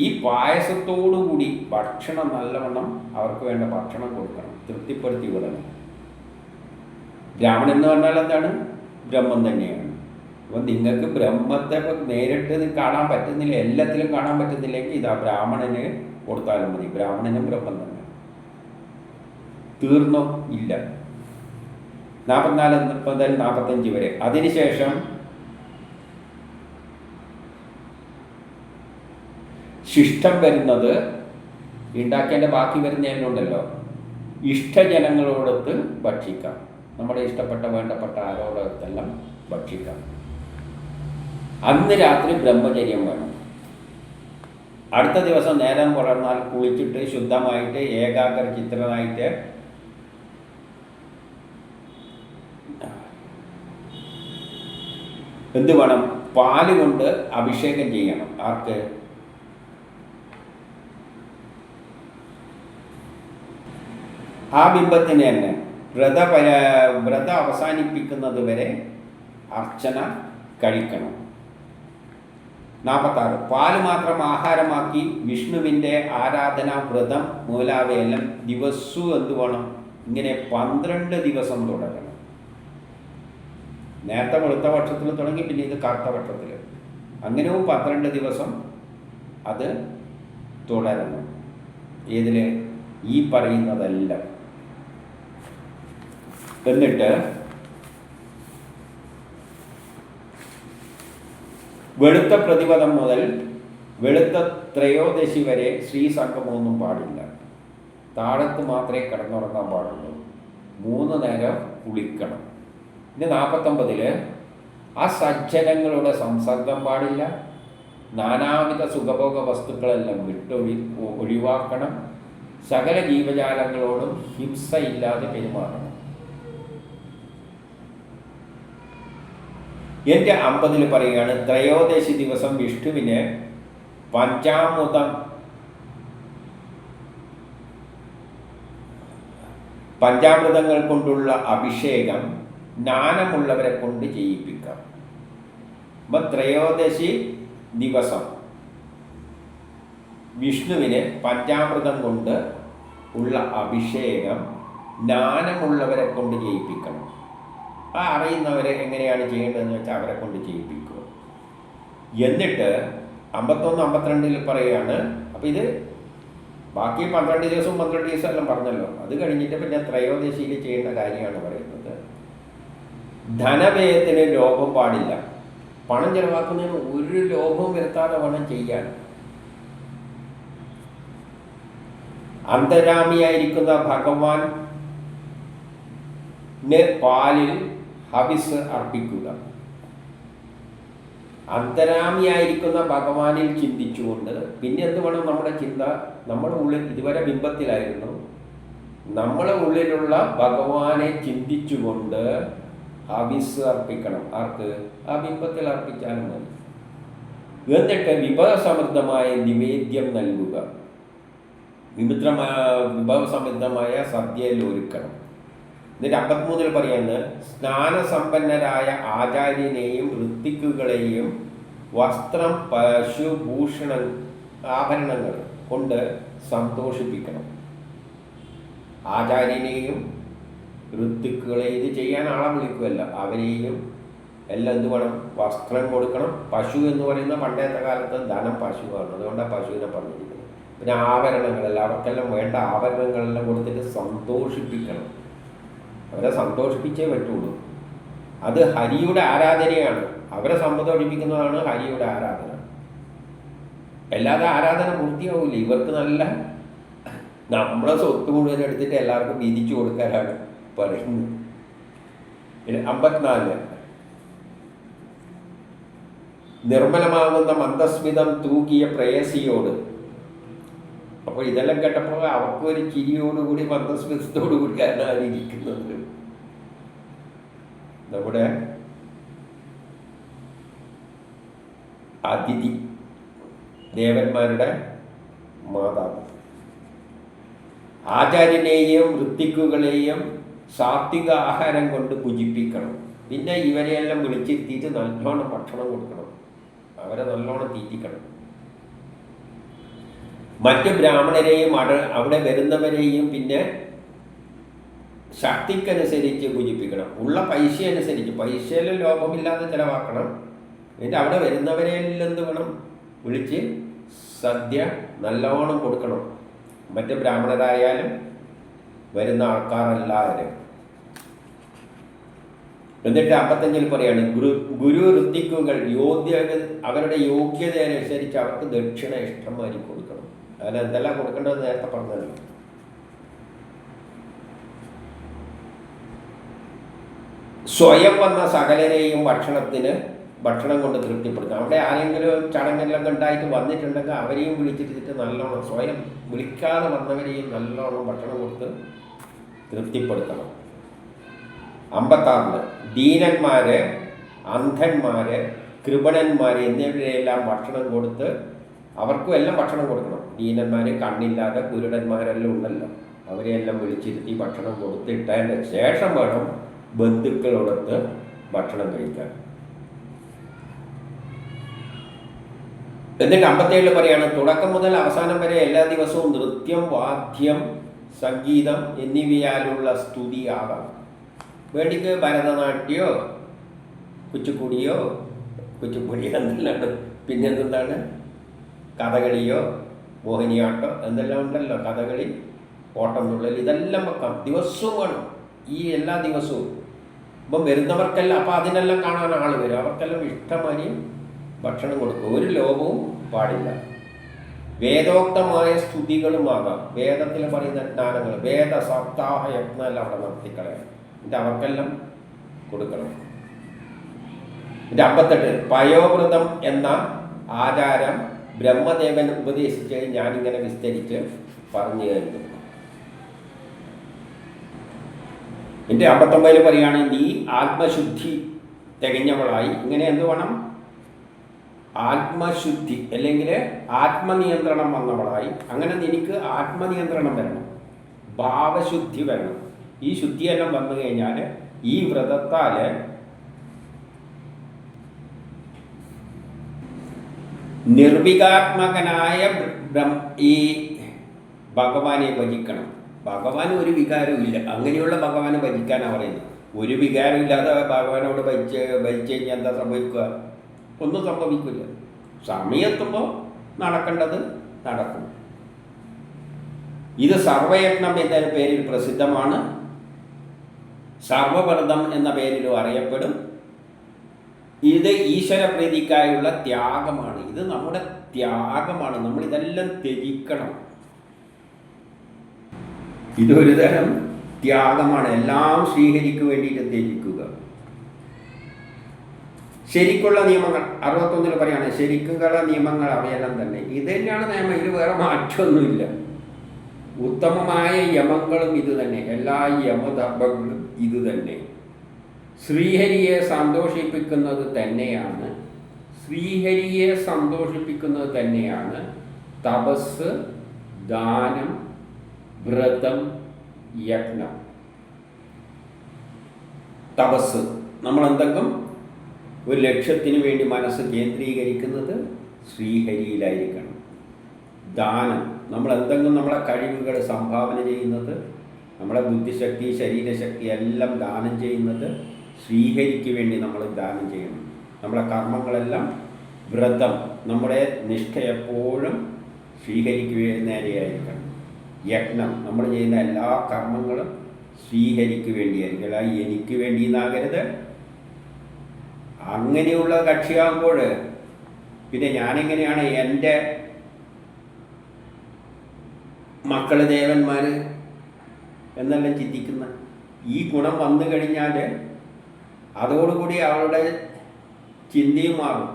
Speaker 1: ഈ പായസത്തോടുകൂടി ഭക്ഷണം നല്ലവണ്ണം അവർക്ക് വേണ്ട ഭക്ഷണം കൊടുക്കണം, തൃപ്തിപ്പെടുത്തി വിടണം. ബ്രാഹ്മണൻ എന്ന് പറഞ്ഞാൽ എന്താണ്? ബ്രഹ്മം തന്നെയാണ്. അപ്പം നിങ്ങൾക്ക് ബ്രഹ്മത്തെ നേരിട്ട് കാണാൻ പറ്റുന്നില്ല, എല്ലാത്തിലും കാണാൻ പറ്റുന്നില്ലെങ്കിൽ ഇതാ ബ്രാഹ്മണന് കൊടുത്താലും മതി. ബ്രാഹ്മണനും ബ്രഹ്മം തന്നെ. തീർന്നോ? ഇല്ല. 44 മുതൽ 45 വരെ. അതിനുശേഷം ശിഷ്ടം വരുന്നത് ഉണ്ടാക്കേണ്ട ബാക്കി വരുന്നതിനുണ്ടല്ലോ, ഇഷ്ടജനങ്ങളോടൊത്ത് ഭക്ഷിക്കാം. നമ്മുടെ ഇഷ്ടപ്പെട്ട വേണ്ടപ്പെട്ട ആരോടൊത്തെല്ലാം ഭക്ഷിക്കാം. അന്ന് രാത്രി ബ്രഹ്മചര്യം വേണം. അടുത്ത ദിവസം നേരം പുലർന്നാൽ കുളിച്ചിട്ട് ശുദ്ധമായിട്ട് ഏകാഗ്ര ചിത്രനായിട്ട് എന്ത് വേണം? പാല് കൊണ്ട് അഭിഷേകം ചെയ്യണം. ആർക്ക്? ആ ബിംബത്തിന് തന്നെ വ്രത അവസാനിപ്പിക്കുന്നത് വരെ അർച്ചന കഴിക്കണം. 46 പാല് മാത്രം ആഹാരമാക്കി വിഷ്ണുവിൻ്റെ ആരാധന, വ്രതം മൂലാവയെല്ലാം ദിവസവും എന്ത് വേണം? ഇങ്ങനെ 12 ദിവസം തുടരണം. നേരത്തെ വെളുത്ത പക്ഷത്തിൽ തുടങ്ങി, പിന്നെ ഇത് കറുത്ത പക്ഷത്തിൽ, അങ്ങനെയും 12 ദിവസം അത് തുടരണം. ഏതിൽ? ഈ പറയുന്നതെല്ലാം. എന്നിട്ട് വെളുത്ത പ്രതിപദം മുതൽ വെളുത്ത ത്രയോദശി വരെ ശ്രീസംഗമൊന്നും പാടില്ല. താഴത്ത് മാത്രമേ കിടന്നുറങ്ങാൻ പാടുള്ളൂ. 3 നേരം കുളിക്കണം. ഇനി 49 ആ സജ്ജനങ്ങളുടെ സംസർഗം പാടില്ല. നാനാവിധ സുഖഭോഗ വസ്തുക്കളെല്ലാം ഒഴിവാക്കണം. സകല ജീവജാലങ്ങളോടും ഹിംസയില്ലാതെ പെരുമാറണം. എൻ്റെ 50 പറയുകയാണ്, ത്രയോദശി ദിവസം വിഷ്ണുവിന് പഞ്ചാമൃതങ്ങൾ കൊണ്ടുള്ള അഭിഷേകം ജ്ഞാനമുള്ളവരെ കൊണ്ട് ചെയ്യിപ്പിക്കാം. അപ്പം ത്രയോദശി ദിവസം വിഷ്ണുവിന് പഞ്ചാമൃതം കൊണ്ട് ഉള്ള അഭിഷേകം ജ്ഞാനമുള്ളവരെ കൊണ്ട് ചെയ്യിപ്പിക്കണം. ആ അറിയുന്നവരെ എങ്ങനെയാണ് ചെയ്യേണ്ടതെന്ന് വെച്ചാൽ അവരെ കൊണ്ട് ചെയ്യിപ്പിക്കുക. എന്നിട്ട് 51, 52 പറയുകയാണ്. അപ്പം ഇത് ബാക്കി 12 ദിവസവും 12 ദിവസം എല്ലാം പറഞ്ഞല്ലോ. അത് കഴിഞ്ഞിട്ട് പിന്നെ ത്രയോദശിയിൽ ചെയ്യേണ്ട കാര്യമാണ് പറയുന്നത്. ധനവ്യയത്തിന് ലോഭം പാടില്ല. പണം ചെലവാക്കുന്നതിന് ഒരു ലോഭവും വരുത്താതെ വേണം ചെയ്യാൻ. അന്തരാമിയായിരിക്കുന്ന ഭഗവാന് പാലിൽ ഹവിസ് അർപ്പിക്കുക. അന്തരാമിയായിരിക്കുന്ന ഭഗവാനിൽ ചിന്തിച്ചുകൊണ്ട്. പിന്നെ എന്ത് വേണം നമ്മുടെ ചിന്ത? നമ്മുടെ ഉള്ളിൽ ഇതുവരെ ബിംബത്തിലായിരുന്നു, നമ്മളെ ഉള്ളിലുള്ള ഭഗവാനെ ചിന്തിച്ചുകൊണ്ട് ഹവിസ് അർപ്പിക്കണം. ആർക്ക്? ആ ബിംബത്തിൽ അർപ്പിച്ചാലും മതി. എന്നിട്ട് വിഭവസമൃദ്ധമായ നിവേദ്യം നൽകുക. വിഭവസമൃദ്ധമായ സദ്യയിൽ ഒരുക്കണം. എന്നിട്ട് 53 പറയുന്നത്, സ്നാനസമ്പന്നരായ ആചാര്യനെയും ഋത്തിക്കുകളെയും വസ്ത്രം, പശുഭൂഷണ ആഭരണങ്ങൾ കൊണ്ട് സന്തോഷിപ്പിക്കണം. ആചാര്യനെയും ഋത്തിക്കുകളെയും, ഇത് ചെയ്യാൻ ആളെ വിളിക്കുമല്ല, അവരെയും എല്ലാം എന്ത് വേണം? വസ്ത്രം കൊടുക്കണം. പശു എന്ന് പറയുന്ന പണ്ടത്തെ കാലത്ത് ധനം പശുവാണ്, അതുകൊണ്ടാണ് പശുവിനെ പറഞ്ഞിരിക്കുന്നത്. പിന്നെ ആഭരണങ്ങളെല്ലാം, അവർക്കെല്ലാം വേണ്ട ആഭരണങ്ങളെല്ലാം കൊടുത്തിട്ട് സന്തോഷിപ്പിക്കണം. അവരെ സന്തോഷിപ്പിച്ചേ പറ്റുള്ളൂ. അത് ഹരിയുടെ ആരാധനയാണ്. അവരെ സന്തോഷിപ്പിക്കുന്നതാണ് ഹരിയുടെ ആരാധന. അല്ലാതെ ആരാധന പൂർത്തിയാവില്ല. ഇവർക്ക് നല്ല നമ്മളെ സ്വത്ത് മുഴുവൻ എടുത്തിട്ട് എല്ലാവർക്കും വീതിച്ചു കൊടുക്കാനാണ് പറയുന്നത്. 54 നിർമ്മലമാകുന്ന മന്ദസ്മിതം തൂക്കിയ പ്രേയസിയോട്. അപ്പോൾ ഇതെല്ലാം കേട്ടപ്പോൾ അവർക്കൊരു ചിരിയോടുകൂടി മന്ദസ്മിതത്തോടുകൂടിയാണ് ഇരിക്കുന്നത്. നമ്മുടെ അതിഥി, ദേവന്മാരുടെ മാതാവ്. ആചാര്യനെയും ഋത്തിക്കുകളെയും സാത്വിക ആഹാരം കൊണ്ട് ഭുജിപ്പിക്കണം. പിന്നെ ഇവരെയെല്ലാം വിളിച്ചിരുത്തിയിട്ട് നല്ലോണം ഭക്ഷണം കൊടുക്കണം, അവരെ നല്ലോണം തീറ്റിക്കണം. മറ്റു ബ്രാഹ്മണരെയും അവിടെ വരുന്നവരെയും പിന്നെ ശക്തിക്കനുസരിച്ച് ഭുജിപ്പിക്കണം. ഉള്ള പൈസ അനുസരിച്ച്, പൈസയിലും ലോഭമില്ലാതെ ചിലവാക്കണം. എന്നിട്ട് അവിടെ വരുന്നവരെല്ലാം എന്ത് വേണം? വിളിച്ച് സദ്യ നല്ലോണം കൊടുക്കണം. മറ്റ് ബ്രാഹ്മണരായാലും വരുന്ന ആൾക്കാരെല്ലാവരും. എന്നിട്ട് 55 പറയാണ്, ഗുരു ഋത്തിക്കുകൾ അവരുടെ യോഗ്യത അനുസരിച്ച് അവർക്ക് ദക്ഷിണ ഇഷ്ടംമാതിരി കൊടുക്കണം. അതിന് എന്തെല്ലാം കൊടുക്കേണ്ടത് നേരത്തെ പറഞ്ഞല്ലോ. സ്വയം വന്ന സകലരെയും ഭക്ഷണം കൊണ്ട് തൃപ്തിപ്പെടുത്തണം. അവിടെ ആരെങ്കിലും ചടങ്ങെല്ലാം ഉണ്ടായിട്ട് വന്നിട്ടുണ്ടെങ്കിൽ അവരെയും വിളിച്ചിട്ട് നല്ലോണം, സ്വയം വിളിക്കാതെ വന്നവരെയും നല്ലോണം ഭക്ഷണം കൊടുത്ത് തൃപ്തിപ്പെടുത്തണം. 56 ദീനന്മാര്, അന്ധന്മാര്, കൃപണന്മാര് എന്നിവരെല്ലാം ഭക്ഷണം കൊടുത്ത് അവർക്കും എല്ലാം ഭക്ഷണം കൊടുക്കണം. ദീനന്മാര്, കണ്ണില്ലാതെ കുരുടന്മാരെല്ലാം ഉണ്ടല്ലോ, അവരെയെല്ലാം വിളിച്ചിരുത്തി ഭക്ഷണം കൊടുത്തിട്ടതിന് ശേഷം വേണം ബന്ധുക്കളോടൊത്ത് ഭക്ഷണം കഴിക്കാൻ. എന്നിട്ട് 57 പറയാണ്, തുടക്കം മുതൽ അവസാനം വരെ എല്ലാ ദിവസവും നൃത്യം, വാദ്യം, സംഗീതം എന്നിവയാലുള്ള സ്തുതിയാകാം. വേണ്ടിക്ക് ഭരതനാട്യമോ കുച്ചിപ്പുടി എന്തെല്ലാം, പിന്നെന്താണ് കഥകളിയോ മോഹിനിയാട്ടോ എന്തെല്ലാം ഉണ്ടല്ലോ, കഥകളി, ഓട്ടംതുള്ളൽ, ഇതെല്ലാം വെക്കാം. ദിവസവും വേണം, ഈ എല്ലാ ദിവസവും. ഇപ്പം വരുന്നവർക്കെല്ലാം, അപ്പം അതിനെല്ലാം കാണാൻ ആൾ വരും, അവർക്കെല്ലാം ഇഷ്ടമായി ഭക്ഷണം കൊടുക്കും. ഒരു ലോപവും പാടില്ല. വേദോക്തമായ സ്തുതികളുമാകാം. വേദത്തിൽ പറയുന്ന ജ്ഞാനങ്ങൾ, വേദ സപ്താഹ യജ്ഞമെല്ലാം അവിടെ നടത്തിക്കളയാം. എന്നിട്ട് അവർക്കെല്ലാം കൊടുക്കണം. എന്നിട്ട് 58 പയോവ്രതം എന്ന ആചാരം ബ്രഹ്മദേവൻ ഉപദേശിച്ച് ഞാനിങ്ങനെ വിസ്തരിച്ച് പറഞ്ഞു തരുന്നു. എന്നിട്ട് 59 പറയുകയാണ്, നീ ആത്മശുദ്ധി തികഞ്ഞവളായി. ഇങ്ങനെ എന്ത് വേണം? ആത്മശുദ്ധി അല്ലെങ്കിൽ ആത്മനിയന്ത്രണം വന്നവളായി. അങ്ങനെ നിനക്ക് ആത്മനിയന്ത്രണം വരണം, ഭാവശുദ്ധി വരണം. ഈ ശുദ്ധിയെല്ലാം വന്നു കഴിഞ്ഞാൽ ഈ വ്രതത്താൽ നിർവികാത്മകനായ ഈ ഭഗവാനെ ഭജിക്കണം. ഭഗവാന് ഒരു വികാരവും ഇല്ല, അങ്ങനെയുള്ള ഭഗവാനെ ഭജിക്കാനാണ് പറയുന്നത്. ഒരു വികാരം ഇല്ലാതെ ഭഗവാനോട് ഭജിച്ച് കഴിഞ്ഞാൽ എന്താ സംഭവിക്കുക? ഒന്നും സംഭവിക്കില്ല. സമയത്തുമ്പോൾ നടക്കേണ്ടത് നടക്കും. ഇത് സർവയജ്ഞം എന്ന പേരിൽ പ്രസിദ്ധമാണ്, സർവവ്രതം എന്ന പേരിലും അറിയപ്പെടും. ഇത് ഈശ്വരപ്രീതിക്കായുള്ള ത്യാഗമാണ്. ഇത് നമ്മുടെ ത്യാഗമാണ്. നമ്മളിതെല്ലാം ത്യജിക്കണം. ഇതൊരു തരം ത്യാഗമാണ്. എല്ലാം ശ്രീഹരിക്ക് വേണ്ടിയിട്ട് ത്യജിക്കുക. ശരിക്കുള്ള നിയമങ്ങൾ 61 പറയുകയാണ്, ശരിക്കുള്ള നിയമങ്ങൾ അവയെല്ലാം തന്നെ. ഇത് തന്നെയാണ് നിയമം, ഇതിൽ വേറെ മാറ്റമൊന്നുമില്ല. ഉത്തമമായ യമങ്ങളും ഇത് തന്നെ, എല്ലാ യമധർമ്മങ്ങളും ഇത് തന്നെ. ശ്രീഹരിയെ സന്തോഷിപ്പിക്കുന്നത് തന്നെയാണ്, ശ്രീഹരിയെ സന്തോഷിപ്പിക്കുന്നത് തന്നെയാണ് തപസ്, ദാനം, വ്രതം, യജ്ഞം. തപസ്, നമ്മൾ എന്തെങ്കിലും ഒരു ലക്ഷ്യത്തിന് വേണ്ടി മനസ്സ് കേന്ദ്രീകരിക്കുന്നത് ശ്രീഹരിയിലായിരിക്കണം. ദാനം, നമ്മൾ എന്തെങ്കിലും നമ്മളെ കഴിവുകൾ സംഭാവന ചെയ്യുന്നത്, നമ്മളെ ബുദ്ധിശക്തി, ശരീരശക്തി എല്ലാം ദാനം ചെയ്യുന്നത് ശ്രീഹരിക്ക് വേണ്ടി നമ്മൾ ദാനം ചെയ്യണം. നമ്മളെ കർമ്മങ്ങളെല്ലാം, വ്രതം, നമ്മുടെ നിഷ്ഠ എപ്പോഴും ശ്രീഹരിക്ക് നേരെയായിരിക്കണം. യജ്ഞം, നമ്മൾ ചെയ്യുന്ന എല്ലാ കർമ്മങ്ങളും ശ്രീഹരിക്ക് വേണ്ടിയായിരിക്കും, അല്ല എനിക്ക് വേണ്ടി എന്നാകരുത്. അങ്ങനെയുള്ള കക്ഷിയാകുമ്പോൾ പിന്നെ ഞാനെങ്ങനെയാണ് എൻ്റെ മക്കൾ ദേവന്മാർ എന്നെല്ലാം ചിന്തിക്കുന്നത്? ഈ ഗുണം വന്നു കഴിഞ്ഞാൽ അതോടുകൂടി അവളുടെ ചിന്തയും മാറും.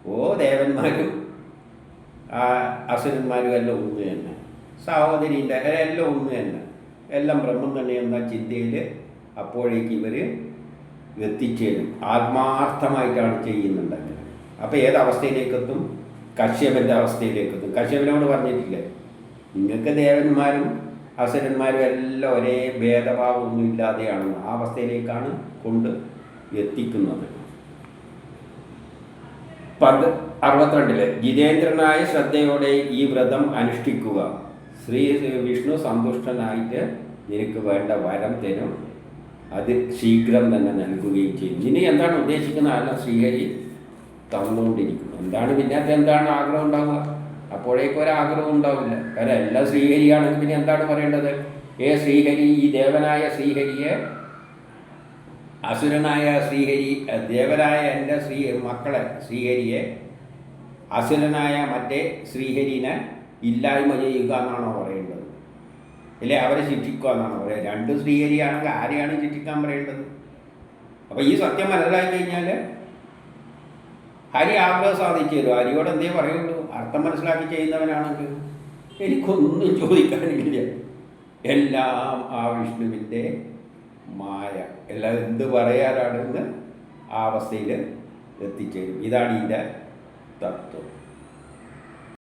Speaker 1: ഓ, ദേവന്മാരും അസുരന്മാരും എല്ലാം ഒന്ന് തന്നെ, സഹോദരീൻ്റെ എല്ലാം ഒന്ന് തന്നെ, എല്ലാം ബ്രഹ്മം തന്നെ എന്ന ചിന്തയിൽ അപ്പോഴേക്ക് ഇവർ എത്തിച്ചേരും. ആത്മാർത്ഥമായിട്ടാണ് ചെയ്യുന്നുണ്ടെങ്കിൽ. അപ്പോൾ ഏതവസ്ഥയിലേക്കെത്തും? കശ്യപൻ്റെ അവസ്ഥയിലേക്കെത്തും. കശ്യപനോട് പറഞ്ഞിട്ടില്ലേ, നിങ്ങൾക്ക് ദേവന്മാരും അസുരന്മാരും എല്ലാം ഒരേ ഭേദഭാവമൊന്നും ഇല്ലാതെയാണ്. ആ അവസ്ഥയിലേക്കാണ് കൊണ്ട് എത്തിക്കുന്നത്. 62 ജിതേന്ദ്രനായ ശ്രദ്ധയോടെ ഈ വ്രതം അനുഷ്ഠിക്കുക. ശ്രീ വിഷ്ണു സന്തുഷ്ടനായിട്ട് നിനക്ക് വേണ്ട വരം തരും, അത് ശീഘ്രം തന്നെ നൽകുകയും ചെയ്യും. ഇനി എന്താണ് ഉദ്ദേശിക്കുന്നത്? അതെല്ലാം ശ്രീഹരി തന്നുകൊണ്ടിരിക്കുന്നു. എന്താണ് പിന്നെ എന്താണ് ആഗ്രഹം ഉണ്ടാവുക? അപ്പോഴേക്കും ഒരാഗ്രഹം ഉണ്ടാവില്ല. കാരണം എല്ലാം ശ്രീഹരിയാണെങ്കിൽ പിന്നെ എന്താണ് പറയേണ്ടത്? ശ്രീഹരി, ഈ ദേവനായ ശ്രീഹരിയെ, അസുരനായ ശ്രീഹരി, ദേവനായ എൻ്റെ മക്കളെ ശ്രീഹരിയെ അസുരനായ മറ്റേ ശ്രീഹരിനെ ഇല്ലായ്മ ചെയ്യുക എന്നാണോ പറയേണ്ടത്? അല്ലേ അവരെ ശിക്ഷിക്കുക എന്നാണോ പറയുക? രണ്ട് ശ്രീഹരിയാണെങ്കിൽ ആരെയാണ് ശിക്ഷിക്കാൻ പറയേണ്ടത്? അപ്പോൾ ഈ സത്യം മനസ്സിലാക്കി കഴിഞ്ഞാൽ ഹരി ആഗ്രഹം സാധിച്ചു തരും. ഹരിയോട് എന്തേ പറയുള്ളൂ? അർത്ഥം മനസ്സിലാക്കി ചെയ്യുന്നവനാണെങ്കിൽ എനിക്കൊന്നും ചോദിക്കാനില്ല. എല്ലാം ആ വിഷ്ണുവിൻ്റെ മായ, എല്ലാം എന്ത് പറയാനാണെന്ന് ആ അവസ്ഥയിൽ എത്തിച്ചേരും. ഇതാണ് ഇതിൻ്റെ തത്വം.